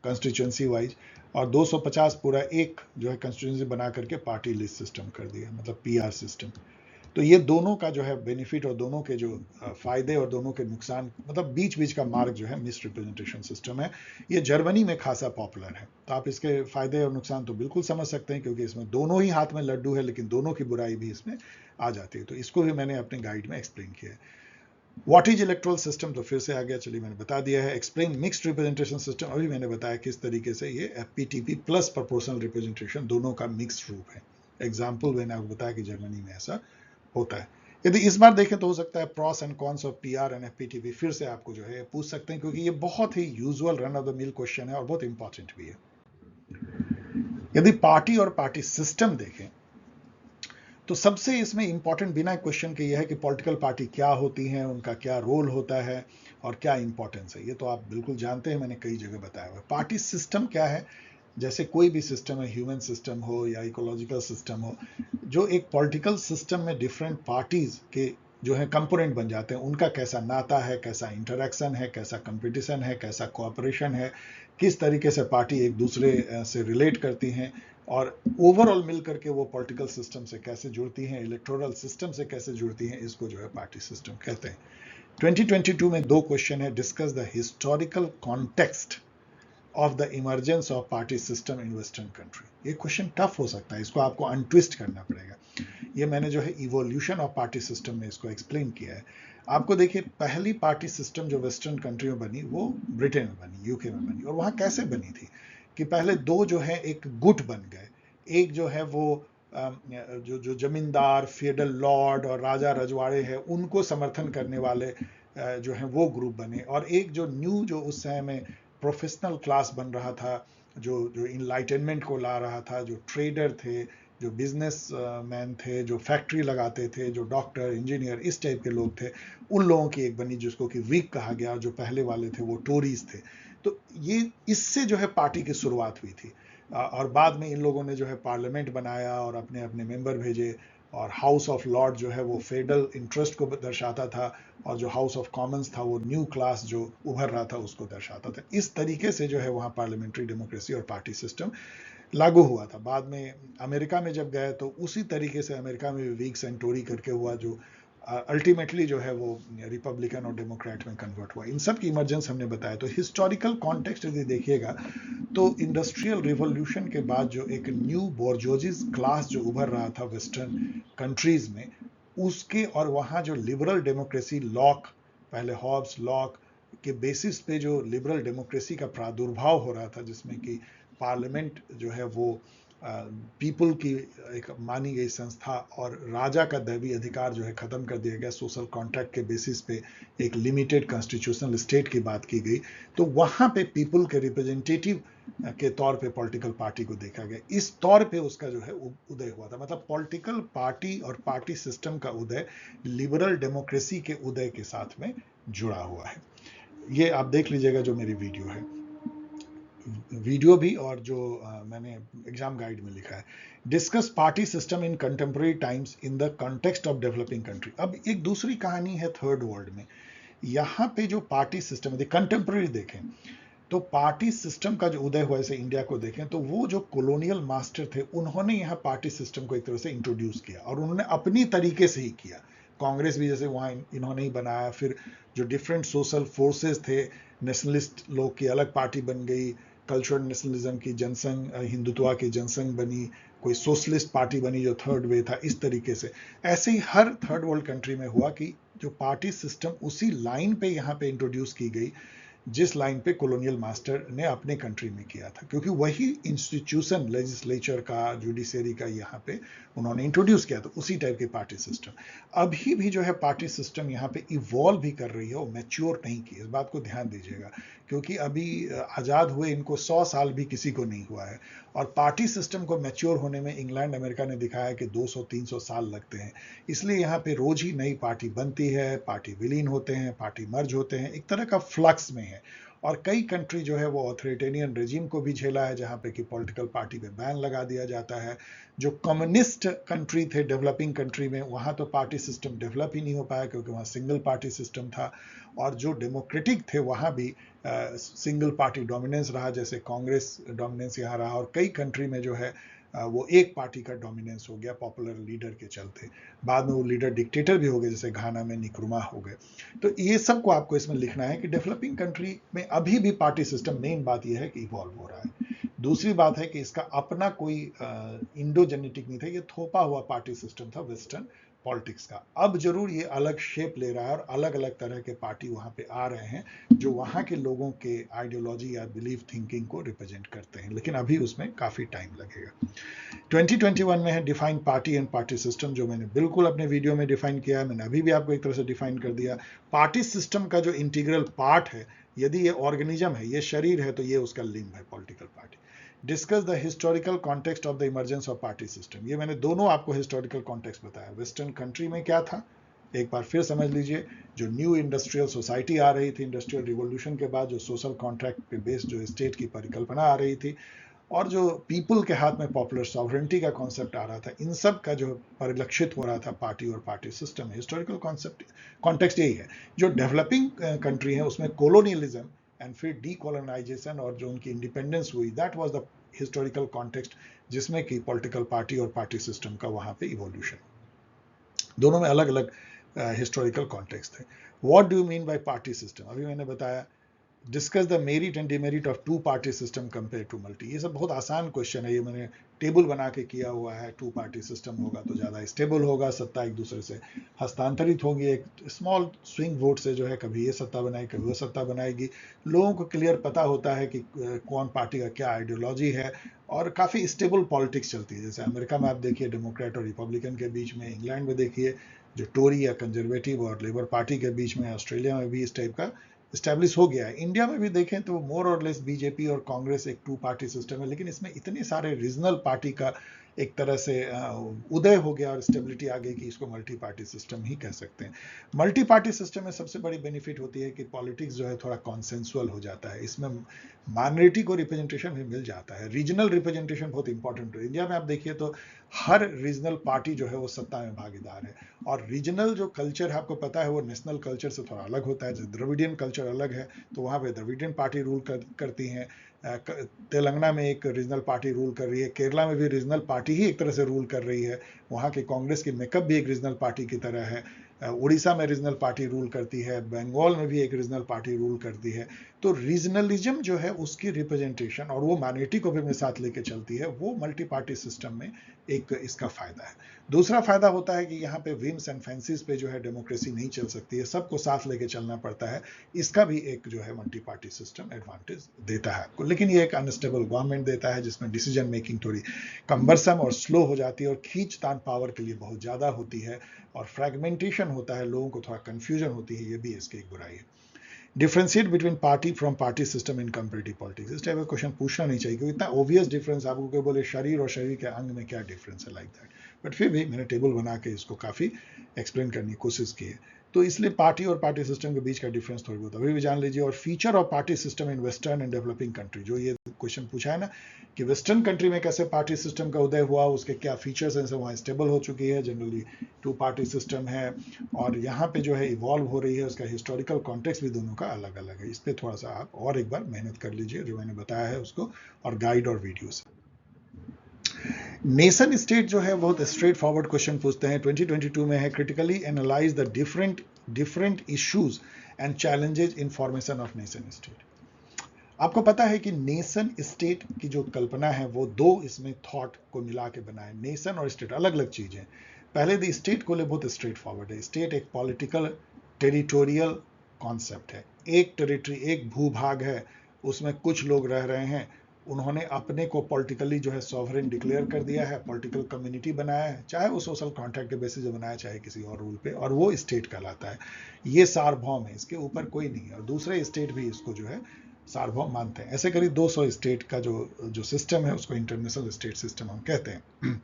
कंस्टिट्यूएंसी वाइज, और 250 पूरा एक जो है कंस्टिट्यूएंसी बना करके पार्टी लिस्ट सिस्टम कर दिया, मतलब पीआर सिस्टम। तो ये दोनों का जो है बेनिफिट और दोनों के जो फायदे और दोनों के नुकसान, मतलब बीच बीच का मार्ग जो है मिक्स्ड रिप्रेजेंटेशन सिस्टम है। ये जर्मनी में खासा पॉपुलर है, तो आप इसके फायदे और नुकसान तो बिल्कुल समझ सकते हैं, क्योंकि इसमें दोनों ही हाथ में लड्डू है, लेकिन दोनों की बुराई भी इसमें आ जाती है। तो इसको भी मैंने अपने गाइड में एक्सप्लेन किया है। व्हाट इज इलेक्ट्रल सिस्टम, तो फिर से आ गया, चलिए मैंने बता दिया है। एक्सप्लेन मिक्स्ड रिप्रेजेंटेशन सिस्टम, अभी मैंने बताया किस तरीके से ये एफपीटीपी प्लस प्रोपोर्शनल रिप्रेजेंटेशन दोनों का मिक्स रूप है। एग्जाम्पल मैंने आपको बताया कि जर्मनी में ऐसा होता है। यदि इस बार देखें तो हो सकता है pros and cons of PR and FPTP फिर से आपको जो है पूछ सकते हैं, क्योंकि ये बहुत ही usual run of the mill question है और बहुत इंपॉर्टेंट भी है। यदि पार्टी और पार्टी सिस्टम देखें तो सबसे इसमें इंपॉर्टेंट बिना क्वेश्चन के यह है कि पॉलिटिकल पार्टी क्या होती हैं, उनका क्या रोल होता है और क्या इंपॉर्टेंस है। ये तो आप बिल्कुल जानते हैं, मैंने कई जगह बताया हुआ है। पार्टी सिस्टम क्या है, जैसे कोई भी सिस्टम है, ह्यूमन सिस्टम हो या इकोलॉजिकल सिस्टम हो, जो एक पॉलिटिकल सिस्टम में डिफरेंट पार्टीज के जो है कंपोनेंट बन जाते हैं, उनका कैसा नाता है, कैसा इंटरेक्शन है, कैसा कंपटीशन है, कैसा कोऑपरेशन है, किस तरीके से पार्टी एक दूसरे से रिलेट करती हैं और ओवरऑल मिल करके वो पॉलिटिकल सिस्टम से कैसे जुड़ती हैं, इलेक्टोरल सिस्टम से कैसे जुड़ती हैं, इसको जो है पार्टी सिस्टम कहते हैं। 2022 में 2 क्वेश्चन है, discuss the historical context of the emergence of party system in western country. ये क्वेश्चन टफ हो सकता है, इसको आपको अनट्विस्ट करना पड़ेगा। ये मैंने जो है इवोल्यूशन ऑफ पार्टी सिस्टम में इसको एक्सप्लेन किया है। आपको देखिए, पहली पार्टी सिस्टम जो वेस्टर्न कंट्री में बनी वो ब्रिटेन में बनी, यूके में बनी। और वहां कैसे बनी थी कि पहले 2 जो है एक गुट बन गए, एक जो है वो जो जमींदार, फेडरल लॉर्ड और राजा रजवाड़े हैं उनको समर्थन करने वाले जो है वो ग्रुप बने, और एक जो न्यू जो उस समय में प्रोफेशनल क्लास बन रहा था, जो इनलाइटनमेंट को ला रहा था, जो ट्रेडर थे, जो बिजनेस मैन थे, जो फैक्ट्री लगाते थे, जो डॉक्टर, इंजीनियर, इस टाइप के लोग थे, उन लोगों की एक बनी जिसको कि वीक कहा गया। जो पहले वाले थे वो टोरीज थे। तो ये इससे जो है पार्टी की शुरुआत हुई थी, और बाद में इन लोगों ने जो है पार्लियामेंट बनाया और अपने अपने मेंबर भेजे, और हाउस ऑफ लॉर्ड जो है वो फेडरल इंटरेस्ट को दर्शाता था, और जो हाउस ऑफ कॉमन्स था वो न्यू क्लास जो उभर रहा था उसको दर्शाता था। इस तरीके से जो है वहाँ पार्लियामेंट्री डेमोक्रेसी और पार्टी सिस्टम लागू हुआ था। बाद में अमेरिका में जब गए तो उसी तरीके से अमेरिका में वीक्स एंड टोरी करके हुआ, जो अल्टीमेटली जो है वो रिपब्लिकन और डेमोक्रेट में कन्वर्ट हुआ। इन सब की इमरजेंस हमने बताया। तो हिस्टोरिकल कॉन्टेक्स्ट यदि देखिएगा तो इंडस्ट्रियल रिवॉल्यूशन के बाद जो एक न्यू बोर्जोजिस क्लास जो उभर रहा था वेस्टर्न कंट्रीज में, उसके और वहाँ जो लिबरल डेमोक्रेसी लॉक, पहले हॉब्स लॉक के बेसिस पे जो लिबरल डेमोक्रेसी का प्रादुर्भाव हो रहा था, जिसमें कि पार्लियामेंट जो है वो पीपल की एक मानी गई संस्था और राजा का दैवी अधिकार जो है खत्म कर दिया गया, सोशल कॉन्ट्रैक्ट के बेसिस पे एक लिमिटेड कॉन्स्टिट्यूशनल स्टेट की बात की गई। तो वहां पे पीपल के रिप्रेजेंटेटिव के तौर पे पॉलिटिकल पार्टी को देखा गया। इस तौर पे उसका जो है उदय हुआ था। मतलब पॉलिटिकल पार्टी और पार्टी सिस्टम का उदय लिबरल डेमोक्रेसी के उदय के साथ में जुड़ा हुआ है। ये आप देख लीजिएगा जो मेरी वीडियो है, वीडियो भी और जो मैंने एग्जाम गाइड में लिखा है, discuss party system in contemporary times in the context of developing country. अब एक दूसरी कहानी है थर्ड वर्ल्ड में। यहाँ पे जो पार्टी सिस्टम है, कंटेम्प्रेरी देखें तो पार्टी सिस्टम का जो उदय हुआ, जैसे इंडिया को देखें तो वो जो कॉलोनियल मास्टर थे उन्होंने यहाँ पार्टी सिस्टम को एक तरह से इंट्रोड्यूस किया, और उन्होंने अपनी तरीके से ही किया। कांग्रेस भी जैसे वहाँ इन्होंने ही बनाया। फिर जो डिफरेंट सोशल फोर्सेस थे, नेशनलिस्ट लोग की अलग पार्टी बन गई, कल्चरल नेशनलिज्म की जनसंघ, हिंदुत्व की जनसंघ बनी, कोई सोशलिस्ट पार्टी बनी जो थर्ड वे था। इस तरीके से ऐसे ही हर थर्ड वर्ल्ड कंट्री में हुआ कि जो पार्टी सिस्टम उसी लाइन पे यहाँ पे इंट्रोड्यूस की गई जिस लाइन पे कॉलोनियल मास्टर ने अपने कंट्री में किया था, क्योंकि वही इंस्टीट्यूशन लेजिस्लेचर का, जुडिशरी का यहाँ पे उन्होंने इंट्रोड्यूस किया। तो उसी टाइप के पार्टी सिस्टम अभी भी जो है पार्टी सिस्टम यहाँ पे इवॉल्व भी कर रही है, वो मैच्योर नहीं की। इस बात को ध्यान दीजिएगा, क्योंकि अभी आज़ाद हुए इनको 100 साल भी किसी को नहीं हुआ है, और पार्टी सिस्टम को मैच्योर होने में इंग्लैंड अमेरिका ने दिखाया कि 200-300 साल लगते हैं। इसलिए यहाँ पे रोज ही नई पार्टी बनती है, पार्टी विलीन होते हैं, पार्टी मर्ज होते हैं, एक तरह का फ्लक्स में है। और कई कंट्री जो है वो ऑथोरिटेरियन रेजिम को भी झेला है, जहाँ पे कि पॉलिटिकल पार्टी पे बैन लगा दिया जाता है। जो कम्युनिस्ट कंट्री थे डेवलपिंग कंट्री में, वहाँ तो पार्टी सिस्टम डेवलप ही नहीं हो पाया, क्योंकि वहाँ सिंगल पार्टी सिस्टम था। और जो डेमोक्रेटिक थे वहाँ भी सिंगल पार्टी डोमिनेंस रहा, जैसे कांग्रेस डोमिनेंस यहाँ रहा। और कई कंट्री में जो है वो एक पार्टी का डोमिनेंस हो गया पॉपुलर लीडर के चलते। बाद में वो लीडर डिक्टेटर भी हो गए, जैसे घाना में निक्रुमा हो गए। तो ये सब को आपको इसमें लिखना है कि डेवलपिंग कंट्री में अभी भी पार्टी सिस्टम, मेन बात यह है कि इवॉल्व हो रहा है। दूसरी बात है कि इसका अपना कोई इंडो जेनेटिक नहीं था, ये थोपा हुआ पार्टी सिस्टम था वेस्टर्न पॉलिटिक्स का। अब जरूर ये अलग शेप ले रहा है और अलग अलग तरह के पार्टी वहां पे आ रहे हैं जो वहां के लोगों के आइडियोलॉजी या बिलीफ थिंकिंग को रिप्रेजेंट करते हैं, लेकिन अभी उसमें काफी टाइम लगेगा। 2021 में है define party and party system, जो मैंने बिल्कुल अपने वीडियो में डिफाइन किया है। मैंने अभी भी आपको एक तरह से डिफाइन कर दिया। पार्टी सिस्टम का जो इंटीग्रल पार्ट है, यदि ये ऑर्गेनिज्म है, ये शरीर है, तो ये उसका लिम्ब है political party. Discuss the historical context of the emergence of party system. ये मैंने दोनों आपको हिस्टोरिकल कॉन्टेक्स्ट बताया। वेस्टर्न कंट्री में क्या था, एक बार फिर समझ लीजिए। जो न्यू इंडस्ट्रियल सोसाइटी आ रही थी इंडस्ट्रियल रिवॉल्यूशन के बाद, जो सोशल कॉन्ट्रैक्ट पे बेस्ड जो स्टेट की परिकल्पना आ रही थी, और जो पीपल के हाथ में पॉपुलर सॉवरेंटी का कॉन्सेप्ट आ रहा था, इन सब का जो परिलक्षित हो रहा था पार्टी और पार्टी सिस्टम में। हिस्टोरिकल कॉन्सेप्ट कॉन्टेक्स्ट यही है। जो डेवलपिंग कंट्री है उसमें कोलोनियलिज्म एंड फिर डीकोलोनाइजेशन और जो उनकी इंडिपेंडेंस हुई, that was the historical context, जिसमें कि पॉलिटिकल पार्टी और पार्टी सिस्टम का वहां पे इवोल्यूशन, दोनों में अलग अलग हिस्टोरिकल कॉन्टेक्स्ट थे। What do you mean by party system? अभी मैंने बताया। Discuss the merit and demerit of two party system compare to multi. ये सब बहुत आसान क्वेश्चन है, ये मैंने टेबल बना के किया हुआ है। टू पार्टी सिस्टम होगा तो ज़्यादा स्टेबल होगा, सत्ता एक दूसरे से हस्तांतरित होगी, एक स्मॉल स्विंग वोट से जो है कभी ये सत्ता बनाएगी कभी वो सत्ता बनाएगी। लोगों को क्लियर पता होता है कि कौन पार्टी का क्या आइडियोलॉजी है, और काफ़ी स्टेबल पॉलिटिक्स चलती है। जैसे अमेरिका में आप देखिए डेमोक्रेट और रिपब्लिकन के बीच में, इंग्लैंड में देखिए जो टोरी या कंजर्वेटिव और लेबर पार्टी के बीच में, ऑस्ट्रेलिया में भी इस टाइप का स्टैब्लिश हो गया है। इंडिया में भी देखें तो मोर और लेस बीजेपी और कांग्रेस एक टू पार्टी सिस्टम है, लेकिन इसमें इतने सारे रीजनल पार्टी का एक तरह से उदय हो गया और स्टेबिलिटी आ गई कि इसको मल्टी पार्टी सिस्टम ही कह सकते हैं। मल्टी पार्टी सिस्टम में सबसे बड़ी बेनिफिट होती है कि पॉलिटिक्स जो है थोड़ा कॉन्सेंसुअल हो जाता है, इसमें माइनॉरिटी को रिप्रेजेंटेशन भी मिल जाता है। रीजनल रिप्रेजेंटेशन बहुत इंपॉर्टेंट है। इंडिया में आप देखिए तो हर रीजनल पार्टी जो है वो सत्ता में भागीदार है, और रीजनल जो कल्चर है आपको पता है वो नेशनल कल्चर से थोड़ा अलग होता है। जैसे द्रविडियन कल्चर अलग है तो वहाँ पे द्रविडियन पार्टी रूल करती हैं। तेलंगाना में एक रीजनल पार्टी रूल कर रही है, केरला में भी रीजनल पार्टी ही एक तरह से रूल कर रही है, वहाँ की कांग्रेस की मेकअप भी एक रीजनल पार्टी की तरह है। उड़ीसा में रीजनल पार्टी रूल करती है, बंगाल में भी एक रीजनल पार्टी रूल करती है। तो रीजनलिज्म जो है उसकी रिप्रेजेंटेशन और वो माइनॉरिटी को भी अपने साथ लेके चलती है, वो मल्टी पार्टी सिस्टम में एक इसका फायदा है। दूसरा फायदा होता है कि यहाँ पे विम्स एंड फैंसीज पे जो है डेमोक्रेसी नहीं चल सकती है, सबको साथ लेके चलना पड़ता है। इसका भी एक जो है मल्टी पार्टी सिस्टम एडवांटेज देता है आपको, लेकिन ये एक अनस्टेबल गवर्नमेंट देता है जिसमें डिसीजन मेकिंग थोड़ी कम्बरसम और स्लो हो जाती है और खींचतान पावर के लिए बहुत ज्यादा होती है, और फ्रेगमेंटेशन होता है, लोगों को थोड़ा कंफ्यूजन होती है, ये भी इसकी एक बुराई है। Differentiate between party from party system in comparative politics, इस टाइप का क्वेश्चन पूछना नहीं चाहिए क्योंकि इतना ऑब्वियस डिफरेंस आपको कोई बोले शरीर और शरीर के अंग में क्या डिफरेंस है लाइक दैट, बट फिर भी मैंने टेबल बना के इसको काफी एक्सप्लेन करने की कोशिश की है। तो इसलिए पार्टी और पार्टी सिस्टम के बीच का डिफरेंस थोड़ी बहुत अभी भी जान लीजिए। और feature of party system in western and developing country, जो ये क्वेश्चन पूछा है ना कि वेस्टर्न कंट्री में कैसे पार्टी सिस्टम का उदय हुआ, उसके क्या फीचर्स हैं, वहाँ स्टेबल हो चुकी है, जनरली टू पार्टी सिस्टम है, और यहाँ पे जो है इवॉल्व हो रही है, उसका हिस्टोरिकल कॉन्टेक्स्ट भी दोनों का अलग अलग है। इस पर थोड़ा सा आप और एक बार मेहनत कर लीजिए जो मैंने बताया है उसको, और गाइड और वीडियो से। नेशन स्टेट जो है बहुत स्ट्रेट फॉरवर्ड क्वेश्चन पूछते हैं, 2022 में है, critically analyse the different issues and challenges in formation of nation state. आपको पता है कि नेशन स्टेट की जो कल्पना है वो दो इसमें थॉट को मिला के बना है। नेशन और स्टेट अलग अलग चीजें। पहले द स्टेट को ले बहुत स्ट्रेट फॉरवर्ड है। स्टेट एक पॉलिटिकल टेरिटोरियल कॉन्सेप्ट है। एक टेरिटरी, एक भूभाग है, उसमें कुछ लोग रह रहे हैं, उन्होंने अपने को पॉलिटिकली जो है सॉवरेन डिक्लेयर कर दिया है, पॉलिटिकल कम्युनिटी बनाया है, चाहे वो सोशल कॉन्ट्रैक्ट के बेसिस पे बनाया, चाहे किसी और रूल पे, और वो स्टेट कहलाता है। ये सार्वभौम है, इसके ऊपर कोई नहीं है, और दूसरे स्टेट भी इसको जो है सार्वभौम मानते हैं। ऐसे करीब 200 स्टेट का जो सिस्टम है उसको इंटरनेशनल स्टेट सिस्टम हम कहते हैं।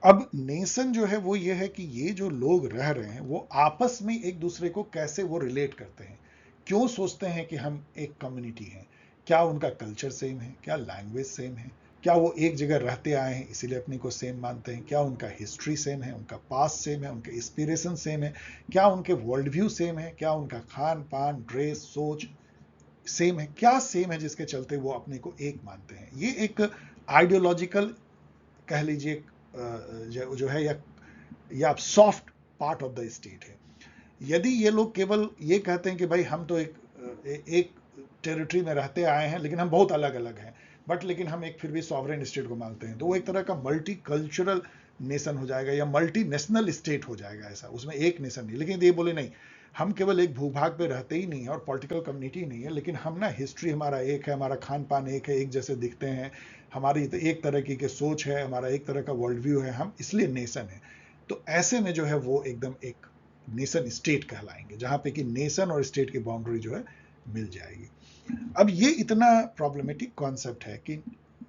अब नेशन जो है वो ये है कि ये जो लोग रह रहे हैं वो आपस में एक दूसरे को कैसे वो रिलेट करते हैं, क्यों सोचते हैं कि हम एक कम्युनिटी हैं, क्या उनका कल्चर सेम है, क्या लैंग्वेज सेम है, क्या वो एक जगह रहते आए हैं इसीलिए अपने को सेम मानते हैं, क्या उनका हिस्ट्री सेम है, उनका पास्ट सेम है, उनके इंस्पिरेशन सेम है, क्या उनके वर्ल्ड व्यू सेम है, क्या उनका खान पान ड्रेस सोच सेम है, क्या सेम है जिसके चलते वो अपने को एक मानते हैं। ये एक आइडियोलॉजिकल कह लीजिए जो है, या soft part of the state है। यदि ये लोग केवल ये कहते हैं कि भाई हम तो एक टेरिटरी में रहते आए हैं लेकिन हम बहुत अलग अलग हैं, बट लेकिन हम एक फिर भी सॉवरेन स्टेट को मानते हैं, तो वो एक तरह का मल्टी कल्चरल नेशन हो जाएगा या मल्टी नेशनल स्टेट हो जाएगा। ऐसा उसमें एक नेशन नहीं, लेकिन ये बोले नहीं, हम केवल एक भूभाग पे रहते ही नहीं है और पॉलिटिकल कम्युनिटी नहीं है, लेकिन हम ना हिस्ट्री हमारा एक है, हमारा खान पान एक है, एक जैसे दिखते हैं, हमारी एक तरह की सोच है, हमारा एक तरह का वर्ल्ड व्यू है, हम इसलिए नेशन है। तो ऐसे में जो है वो एकदम एक नेशन स्टेट कहलाएंगे, जहां पे कि नेशन और स्टेट की बाउंड्री जो है मिल जाएगी। अब ये इतना प्रॉब्लमेटिक कॉन्सेप्ट है कि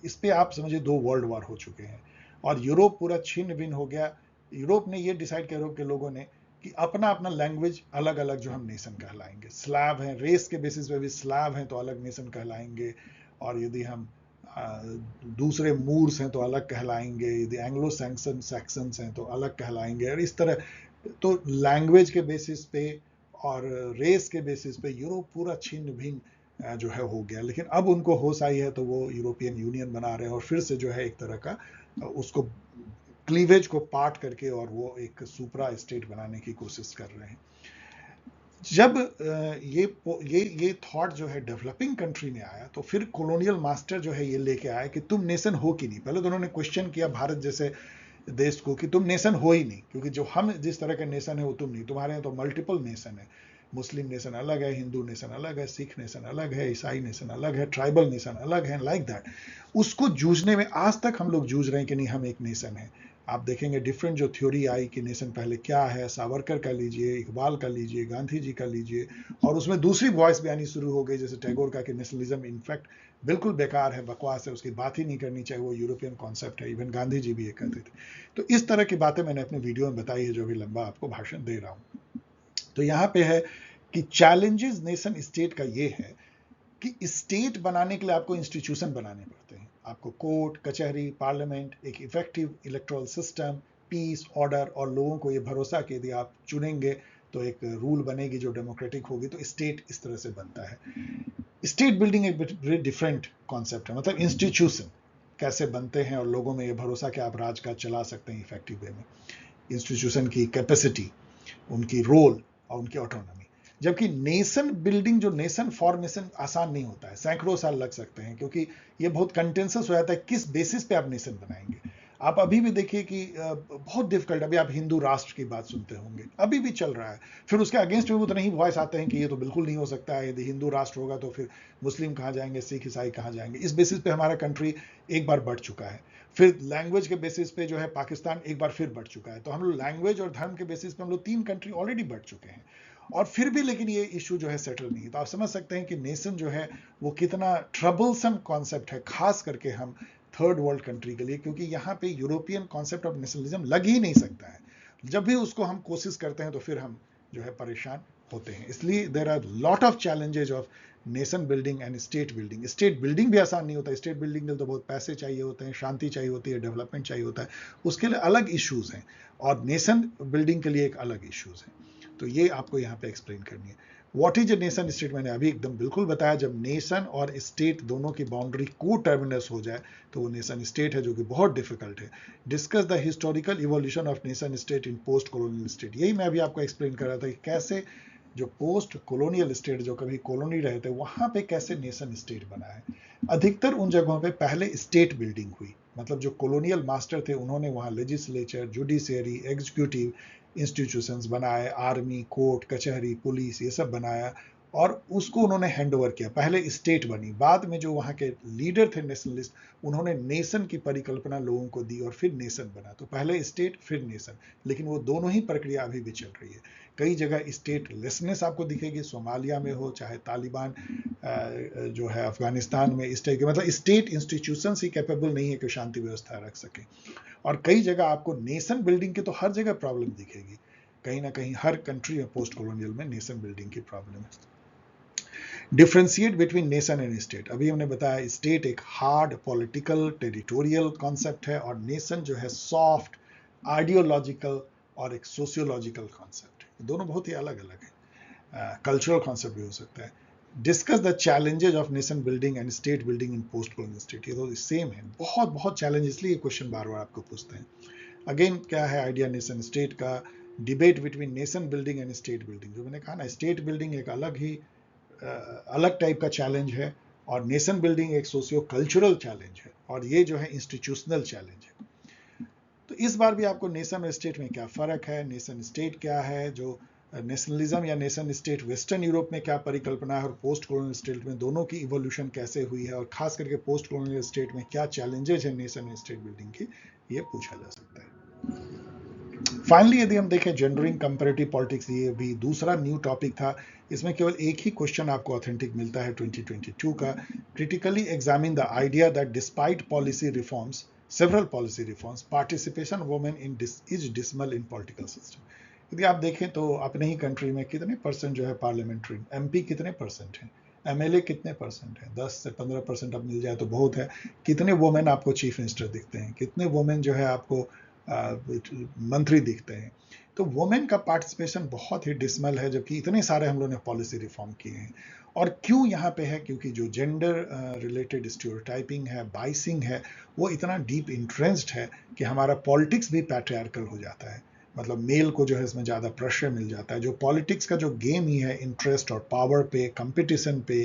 इस पे आप समझिए 2 वर्ल्ड वॉर हो चुके हैं और यूरोप पूरा छिन्न भिन्न हो गया। यूरोप ने ये डिसाइड किया, यूरोप के लोगों ने, कि अपना अपना लैंग्वेज अलग अलग जो हम नेशन कहलाएंगे। स्लैब हैं, रेस के बेसिस पे भी स्लैब हैं तो अलग नेशन कहलाएंगे, और यदि हम दूसरे मूर्स हैं तो अलग कहलाएंगे, यदि एंग्लो सैक्सन्स हैं तो अलग कहलाएंगे, और इस तरह। तो लैंग्वेज के बेसिस पे और रेस के बेसिस पे यूरोप पूरा छिन्न भिन्न जो है हो गया। लेकिन अब उनको होश आई है तो वो यूरोपियन यूनियन बना रहे हैं और फिर से जो है एक तरह का उसको क्लीवेज को पार्ट करके और वो एक सुपरा स्टेट बनाने की कोशिश कर रहे हैं। जब ये थॉट जो है डेवलपिंग कंट्री में आया तो फिर कॉलोनियल मास्टर जो है ये लेके आया कि तुम नेशन हो कि नहीं। पहले तो उन्होंने क्वेश्चन किया भारत जैसे देश को कि तुम नेशन हो ही नहीं, क्योंकि जो हम जिस तरह का नेशन है वो तुम नहीं, तुम्हारे यहाँ तो मल्टीपल नेशन है। मुस्लिम नेशन अलग है, हिंदू नेशन अलग है, सिख नेशन अलग है, ईसाई नेशन अलग है, ट्राइबल नेशन अलग है, लाइक दैट। उसको जूझने में आज तक हम लोग जूझ रहे हैं कि नहीं हम एक नेशन है। आप देखेंगे डिफरेंट जो थ्योरी आई कि नेशन पहले क्या है, सावरकर का लीजिए, इकबाल का लीजिए, गांधी जी का लीजिए, और उसमें दूसरी वॉइस भी आनी शुरू हो गई, जैसे टैगोर का कि नेशनलिज्म इनफैक्ट बिल्कुल बेकार है, बकवास है, उसकी बात ही नहीं करनी चाहिए, वो यूरोपियन कॉन्सेप्ट है। इवन गांधी जी भी ये कहते थे। तो इस तरह की बातें मैंने अपने वीडियो में बताई है, जो भी लंबा आपको भाषण दे रहा हूं। तो यहाँ पे है कि चैलेंजेस नेशन स्टेट का ये है कि स्टेट बनाने के लिए आपको इंस्टीट्यूशन बनाने पड़ते हैं। आपको कोर्ट, कचहरी, पार्लियामेंट, एक effective electoral system, peace, order, और लोगों को ये भरोसा कि यदि आप चुनेंगे तो एक रूल बनेगी जो डेमोक्रेटिक होगी। तो स्टेट इस तरह से बनता है। स्टेट बिल्डिंग एक वेरी डिफरेंट कॉन्सेप्ट है। मतलब इंस्टीट्यूशन कैसे बनते हैं और लोगों में ये भरोसा कि आप राजकाज चला सकते हैं इफेक्टिव वे में, इंस्टीट्यूशन की कैपेसिटी, उनकी रोल और उनकी ऑटोनॉमी। जबकि नेशन बिल्डिंग, जो नेशन फॉर्मेशन आसान नहीं होता है, सैकड़ों साल लग सकते हैं, क्योंकि ये बहुत कंटेंसस हो जाता है किस बेसिस पे आप नेशन बनाएंगे। आप अभी भी देखिए कि बहुत डिफिकल्ट, अभी आप हिंदू राष्ट्र की बात सुनते होंगे, अभी भी चल रहा है। फिर उसके अगेंस्ट में उतने ही वॉइस आते हैं कि ये तो बिल्कुल नहीं हो सकता है, यदि हिंदू राष्ट्र होगा तो फिर मुस्लिम कहाँ जाएंगे, सिख ईसाई कहाँ जाएंगे। इस बेसिस पे हमारा कंट्री एक बार बढ़ चुका है। फिर लैंग्वेज के बेसिस पे जो है पाकिस्तान एक बार फिर बढ़ चुका है। तो हम लोग लैंग्वेज और धर्म के बेसिस पे हम लोग 3 कंट्री ऑलरेडी बढ़ चुके हैं, और फिर भी लेकिन ये इशू जो है सेटल नहीं है। तो आप समझ सकते हैं कि नेशन जो है वो कितना ट्रबलसम कॉन्सेप्ट है, खास करके हम थर्ड वर्ल्ड कंट्री के लिए, क्योंकि यहाँ पे यूरोपियन कॉन्सेप्ट ऑफ नेशनलिज्म लग ही नहीं सकता है। जब भी उसको हम कोशिश करते हैं तो फिर हम जो है परेशान होते हैं। इसलिए there are lot of challenges of nation building and state building. State building भी आसान नहीं होता। स्टेट बिल्डिंग के लिए तो बहुत पैसे चाहिए होते हैं, शांति चाहिए होती है, डेवलपमेंट चाहिए होता है, उसके लिए अलग इश्यूज हैं, और नेशन बिल्डिंग के लिए एक अलग इश्यूज हैं। तो ये आपको यहाँ पे एक्सप्लेन करनी है। What is a nation state, मैंने अभी एकदम बिल्कुल बताया। जब नेशन और स्टेट दोनों की बाउंड्री को टर्मिनस हो जाए तो वो नेशन स्टेट है, जो कि बहुत डिफिकल्ट है। Discuss the historical evolution of nation state in post colonial state. यही मैं अभी आपको एक्सप्लेन कर रहा था कि कैसे जो पोस्ट कॉलोनियल स्टेट, जो कभी कॉलोनी रहे थे, वहां पे कैसे नेशन स्टेट बना है। अधिकतर उन जगहों पे पहले स्टेट बिल्डिंग हुई, मतलब जो कॉलोनियल मास्टर थे उन्होंने वहां लेजिस्लेचर, जुडिशियरी, एग्जीक्यूटिव इंस्टीट्यूशंस बनाए, आर्मी, कोर्ट, कचहरी, पुलिस, ये सब बनाया, और उसको उन्होंने हैंड ओवर किया। पहले स्टेट बनी, बाद में जो वहाँ के लीडर थे नेशनलिस्ट, उन्होंने नेशन की परिकल्पना लोगों को दी और फिर नेशन बना। तो पहले स्टेट फिर नेशन, लेकिन वो दोनों ही प्रक्रिया अभी भी चल रही है। कई जगह स्टेट लेसनेस आपको दिखेगी, सोमालिया में हो चाहे तालिबान जो है अफगानिस्तान में, इस टाइप के मतलब स्टेट इंस्टीट्यूशन ही कैपेबल नहीं है कि शांति व्यवस्था रख सके। और कई जगह आपको नेशन बिल्डिंग की तो हर जगह प्रॉब्लम दिखेगी, कहीं ना कहीं हर कंट्री में पोस्ट कॉलोनियल में नेशन बिल्डिंग की प्रॉब्लम है। Differentiate between nation and state, अभी हमने बताया स्टेट एक हार्ड पॉलिटिकल टेरिटोरियल कॉन्सेप्ट है, और नेशन जो है सॉफ्ट आइडियोलॉजिकल और एक सोशियोलॉजिकल कॉन्सेप्ट है। दोनों बहुत ही अलग अलग है। कल्चरल कॉन्सेप्ट भी हो सकता है। Discuss the challenges of nation building and state building in post colonial state, ये तो सेम है, बहुत बहुत चैलेंज, इसलिए क्वेश्चन बार बार आपको पूछते हैं। अगेन क्या है आइडिया नेशन स्टेट का, debate between nation building and state building. जो मैंने कहा ना, स्टेट बिल्डिंग एक अलग टाइप का चैलेंज है, और नेशन बिल्डिंग एक सोशियो कल्चरल चैलेंज है, और ये जो है इंस्टीट्यूशनल चैलेंज है। तो इस बार भी आपको नेशन और स्टेट में क्या फर्क है, नेशन स्टेट क्या है, जो नेशनलिज्म या नेशन स्टेट वेस्टर्न यूरोप में क्या परिकल्पना है, और पोस्ट कॉलोनियल स्टेट में दोनों की इवोल्यूशन कैसे हुई है, और खास करके पोस्ट कॉलोनियल स्टेट में क्या चैलेंजेस है नेशन और स्टेट बिल्डिंग की, ये पूछा जा सकता है। फाइनली यदि हम देखें जेंडरिंग कंपैरेटिव पॉलिटिक्स, ये भी दूसरा न्यू टॉपिक था। इसमें केवल एक ही क्वेश्चन आपको ऑथेंटिक मिलता है 2022 का। Critically examine the idea that despite policy reforms, several policy reforms, participation women in is dismal in political system. यदि आप देखें तो अपने ही कंट्री में कितने परसेंट जो है पार्लियामेंट्री, एमपी कितने परसेंट हैं, एमएलए कितने परसेंट है, 10 से 15% अब मिल जाए तो बहुत है। कितने वुमेन आपको चीफ मिनिस्टर दिखते हैं, कितने वुमेन जो है आपको मंत्री दिखते हैं। तो वुमेन का पार्टिसिपेशन बहुत ही डिसमल है, जबकि इतने सारे हम लोगों ने पॉलिसी रिफॉर्म किए हैं। और क्यों यहाँ पे है, क्योंकि जो जेंडर रिलेटेड स्टीरियोटाइपिंग है, बाइसिंग है, वो इतना डीप इंट्रेंस्ड है कि हमारा पॉलिटिक्स भी पैट्रियार्कल हो जाता है। मतलब मेल को जो है इसमें ज़्यादा प्रेशर मिल जाता है। जो पॉलिटिक्स का जो गेम ही है, इंटरेस्ट और पावर पे, कंपटीशन पे,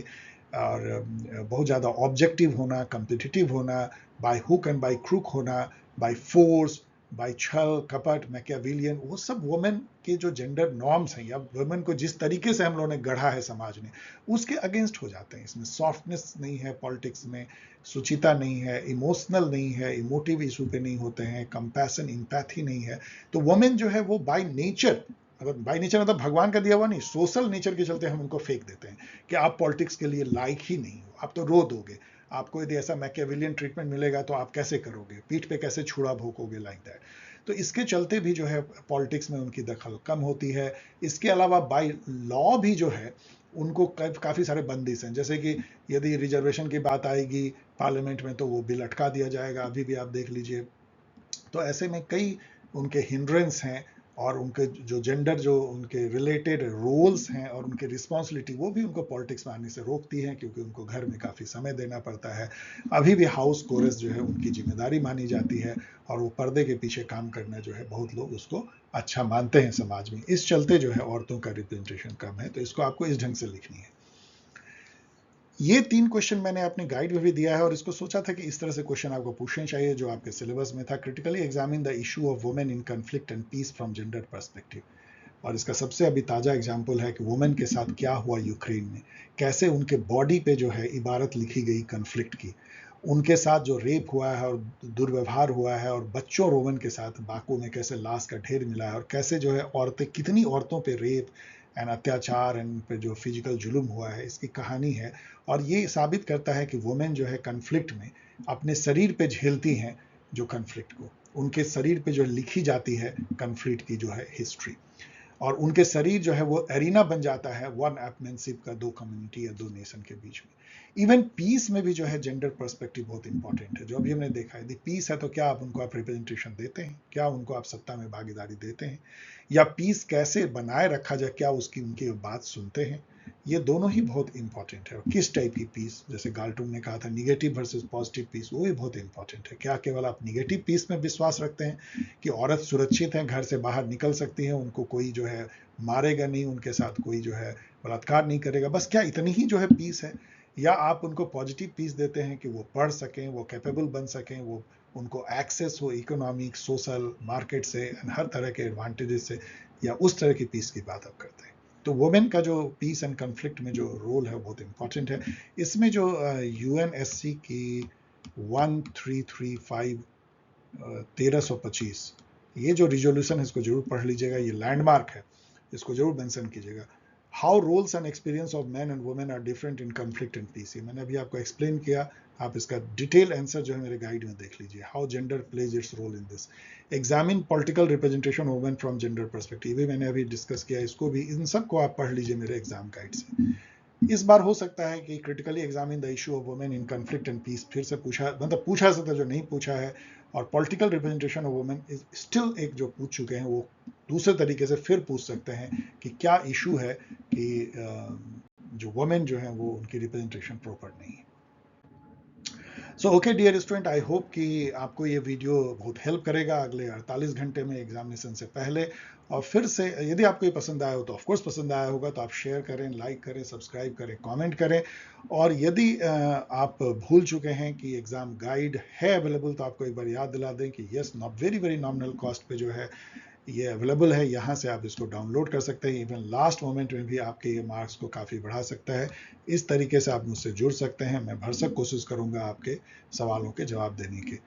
और बहुत ज़्यादा ऑब्जेक्टिव होना, कंपिटिटिव होना, by hook and by crook होना, बाय फोर्स, बाय छल कपट मैकियावेलियन, वो सब वुमेन के जो जेंडर नॉर्म्स हैं या वुमेन को जिस तरीके से हम लोगों ने गढ़ा है समाज ने, उसके अगेंस्ट हो जाते हैं। इसमें सॉफ्टनेस नहीं है, पॉलिटिक्स में सुचिता नहीं है, इमोशनल नहीं है, इमोटिव इशू पे नहीं होते हैं, कंपैशन इंपैथी नहीं है। तो वुमेन जो है वो बाय नेचर, अगर बाय नेचर मतलब भगवान का दिया हुआ नहीं, सोशल नेचर के चलते हम उनको फेंक देते हैं कि आप पॉलिटिक्स के लिए लायक ही नहीं हो, आप तो रो दोगे, आपको यदि ऐसा मैकियावेलियन ट्रीटमेंट मिलेगा तो आप कैसे करोगे, पीठ पे कैसे छुरा भोंकोगे, लाइक दैट। तो इसके चलते भी जो है पॉलिटिक्स में उनकी दखल कम होती है। इसके अलावा बाय लॉ भी जो है उनको काफ़ी सारे बंदिश हैं, जैसे कि यदि रिजर्वेशन की बात आएगी पार्लियामेंट में तो वो बिल अटका दिया जाएगा, अभी भी आप देख लीजिए। तो ऐसे में कई उनके हिंड्रेंस हैं, और उनके जो जेंडर जो उनके रिलेटेड रोल्स हैं और उनके रिस्पॉन्सिबिलिटी, वो भी उनको पॉलिटिक्स में आने से रोकती हैं, क्योंकि उनको घर में काफ़ी समय देना पड़ता है। अभी भी हाउस कोरस जो है उनकी जिम्मेदारी मानी जाती है, और वो पर्दे के पीछे काम करना जो है बहुत लोग उसको अच्छा मानते हैं समाज में। इस चलते जो है औरतों का रिप्रेजेंटेशन कम है। तो इसको आपको इस ढंग से लिखनी है। ये 3 क्वेश्चन मैंने अपने गाइड में भी दिया है, और इसको सोचा था कि इस तरह से क्वेश्चन आपको पूछने चाहिए जो आपके सिलेबस में था। Critically examine the issue of women in conflict and peace from gender perspective. और इसका सबसे अभी ताज़ा एग्जाम्पल है कि वुमेन के साथ क्या हुआ यूक्रेन में, कैसे उनके बॉडी पे जो है इबारत लिखी गई कन्फ्लिक्ट की, उनके साथ जो रेप हुआ है और दुर्व्यवहार हुआ है, और बच्चों वुमेन के साथ बाकू में कैसे लाश का ढेर मिला है, और कैसे जो है औरतें, कितनी औरतों पे रेप एंड अत्याचार एंड पे जो फिजिकल जुल्म हुआ है, इसकी कहानी है। और ये साबित करता है कि वुमेन जो है कन्फ्लिक्ट में अपने शरीर पे झेलती हैं जो कन्फ्लिक्ट को, उनके शरीर पे जो लिखी जाती है कन्फ्लिक्ट की जो है हिस्ट्री, और उनके शरीर जो है वो एरिना बन जाता है वन अपमेनशिप का, दो कम्युनिटी या दो नेशन के बीच में। इवन पीस में भी जो है जेंडर पर्सपेक्टिव बहुत इंपॉर्टेंट है। जो अभी हमने देखा है, यदि पीस है तो क्या आप उनको आप रिप्रेजेंटेशन देते हैं, क्या उनको आप सत्ता में भागीदारी देते हैं, या पीस कैसे बनाए रखा जाए, क्या उसकी उनकी बात सुनते हैं। ये दोनों ही बहुत इंपॉर्टेंट है। और किस टाइप की पीस, जैसे गाल्टून ने कहा था निगेटिव वर्सेस पॉजिटिव पीस, वो भी बहुत इंपॉर्टेंट है। क्या केवल आप निगेटिव पीस में विश्वास रखते हैं कि औरत सुरक्षित है, घर से बाहर निकल सकती है, उनको कोई जो है मारेगा नहीं, उनके साथ कोई जो है बलात्कार नहीं करेगा, बस क्या इतनी ही जो है पीस है? या आप उनको पॉजिटिव पीस देते हैं कि वो पढ़ सकें, वो कैपेबल बन सकें, वो उनको एक्सेस हो इकोनॉमिक, सोशल, मार्केट से, हर तरह के एडवांटेजेस से, या उस तरह की पीस की बात आप करते हैं? तो वुमेन का जो पीस एंड कन्फ्लिक्ट में जो रोल है बहुत इंपॉर्टेंट है। इसमें जो यूएनएससी की 1335 1325, ये जो रिजोल्यूशन है इसको जरूर पढ़ लीजिएगा, ये लैंडमार्क है, इसको जरूर मेंशन कीजिएगा। How roles and experience of man and women are different in conflict and peace, मैंने अभी आपको एक्सप्लेन किया। आप इसका डिटेल आंसर जो है मेरे गाइड में देख लीजिए। How gender plays its role in this, examine political representation of women from gender perspective, भी मैंने अभी डिस्कस किया, इसको भी, इन सबको आप पढ़ लीजिए मेरे एग्जाम गाइड से। इस बार हो सकता है कि critically examine the issue of women in conflict and peace फिर से पूछा, मतलब पूछा सकता जो नहीं पूछा है, और political representation of women is still एक जो पूछ चुके हैं, वो दूसरे तरीके से फिर पूछ सकते हैं कि क्या इशू है कि जो वुमेन जो है वो उनकी रिप्रेजेंटेशन प्रॉपर नहीं है। So okay dear student, I hope कि आपको ये वीडियो बहुत हेल्प करेगा अगले 48 घंटे में एग्जामिनेशन से पहले। और फिर से यदि आपको ये पसंद आया हो तो ऑफकोर्स पसंद आया होगा तो आप शेयर करें, लाइक करें, सब्सक्राइब करें, कमेंट करें। और यदि आप भूल चुके हैं कि एग्ज़ाम गाइड है अवेलेबल, तो आपको एक बार याद दिला दें कि yes, very very nominal cost पे जो है ये अवेलेबल है, यहाँ से आप इसको डाउनलोड कर सकते हैं। इवन लास्ट मोमेंट में भी आपके ये मार्क्स को काफ़ी बढ़ा सकता है। इस तरीके से आप मुझसे जुड़ सकते हैं। मैं भरसक कोशिश करूँगा आपके सवालों के जवाब देने के।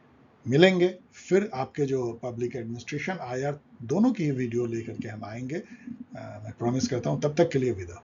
मिलेंगे फिर आपके जो पब्लिक एडमिनिस्ट्रेशन, आईआर, दोनों की वीडियो लेकर के हम आएंगे। मैं प्रॉमिस करता हूँ। तब तक के लिए विदा।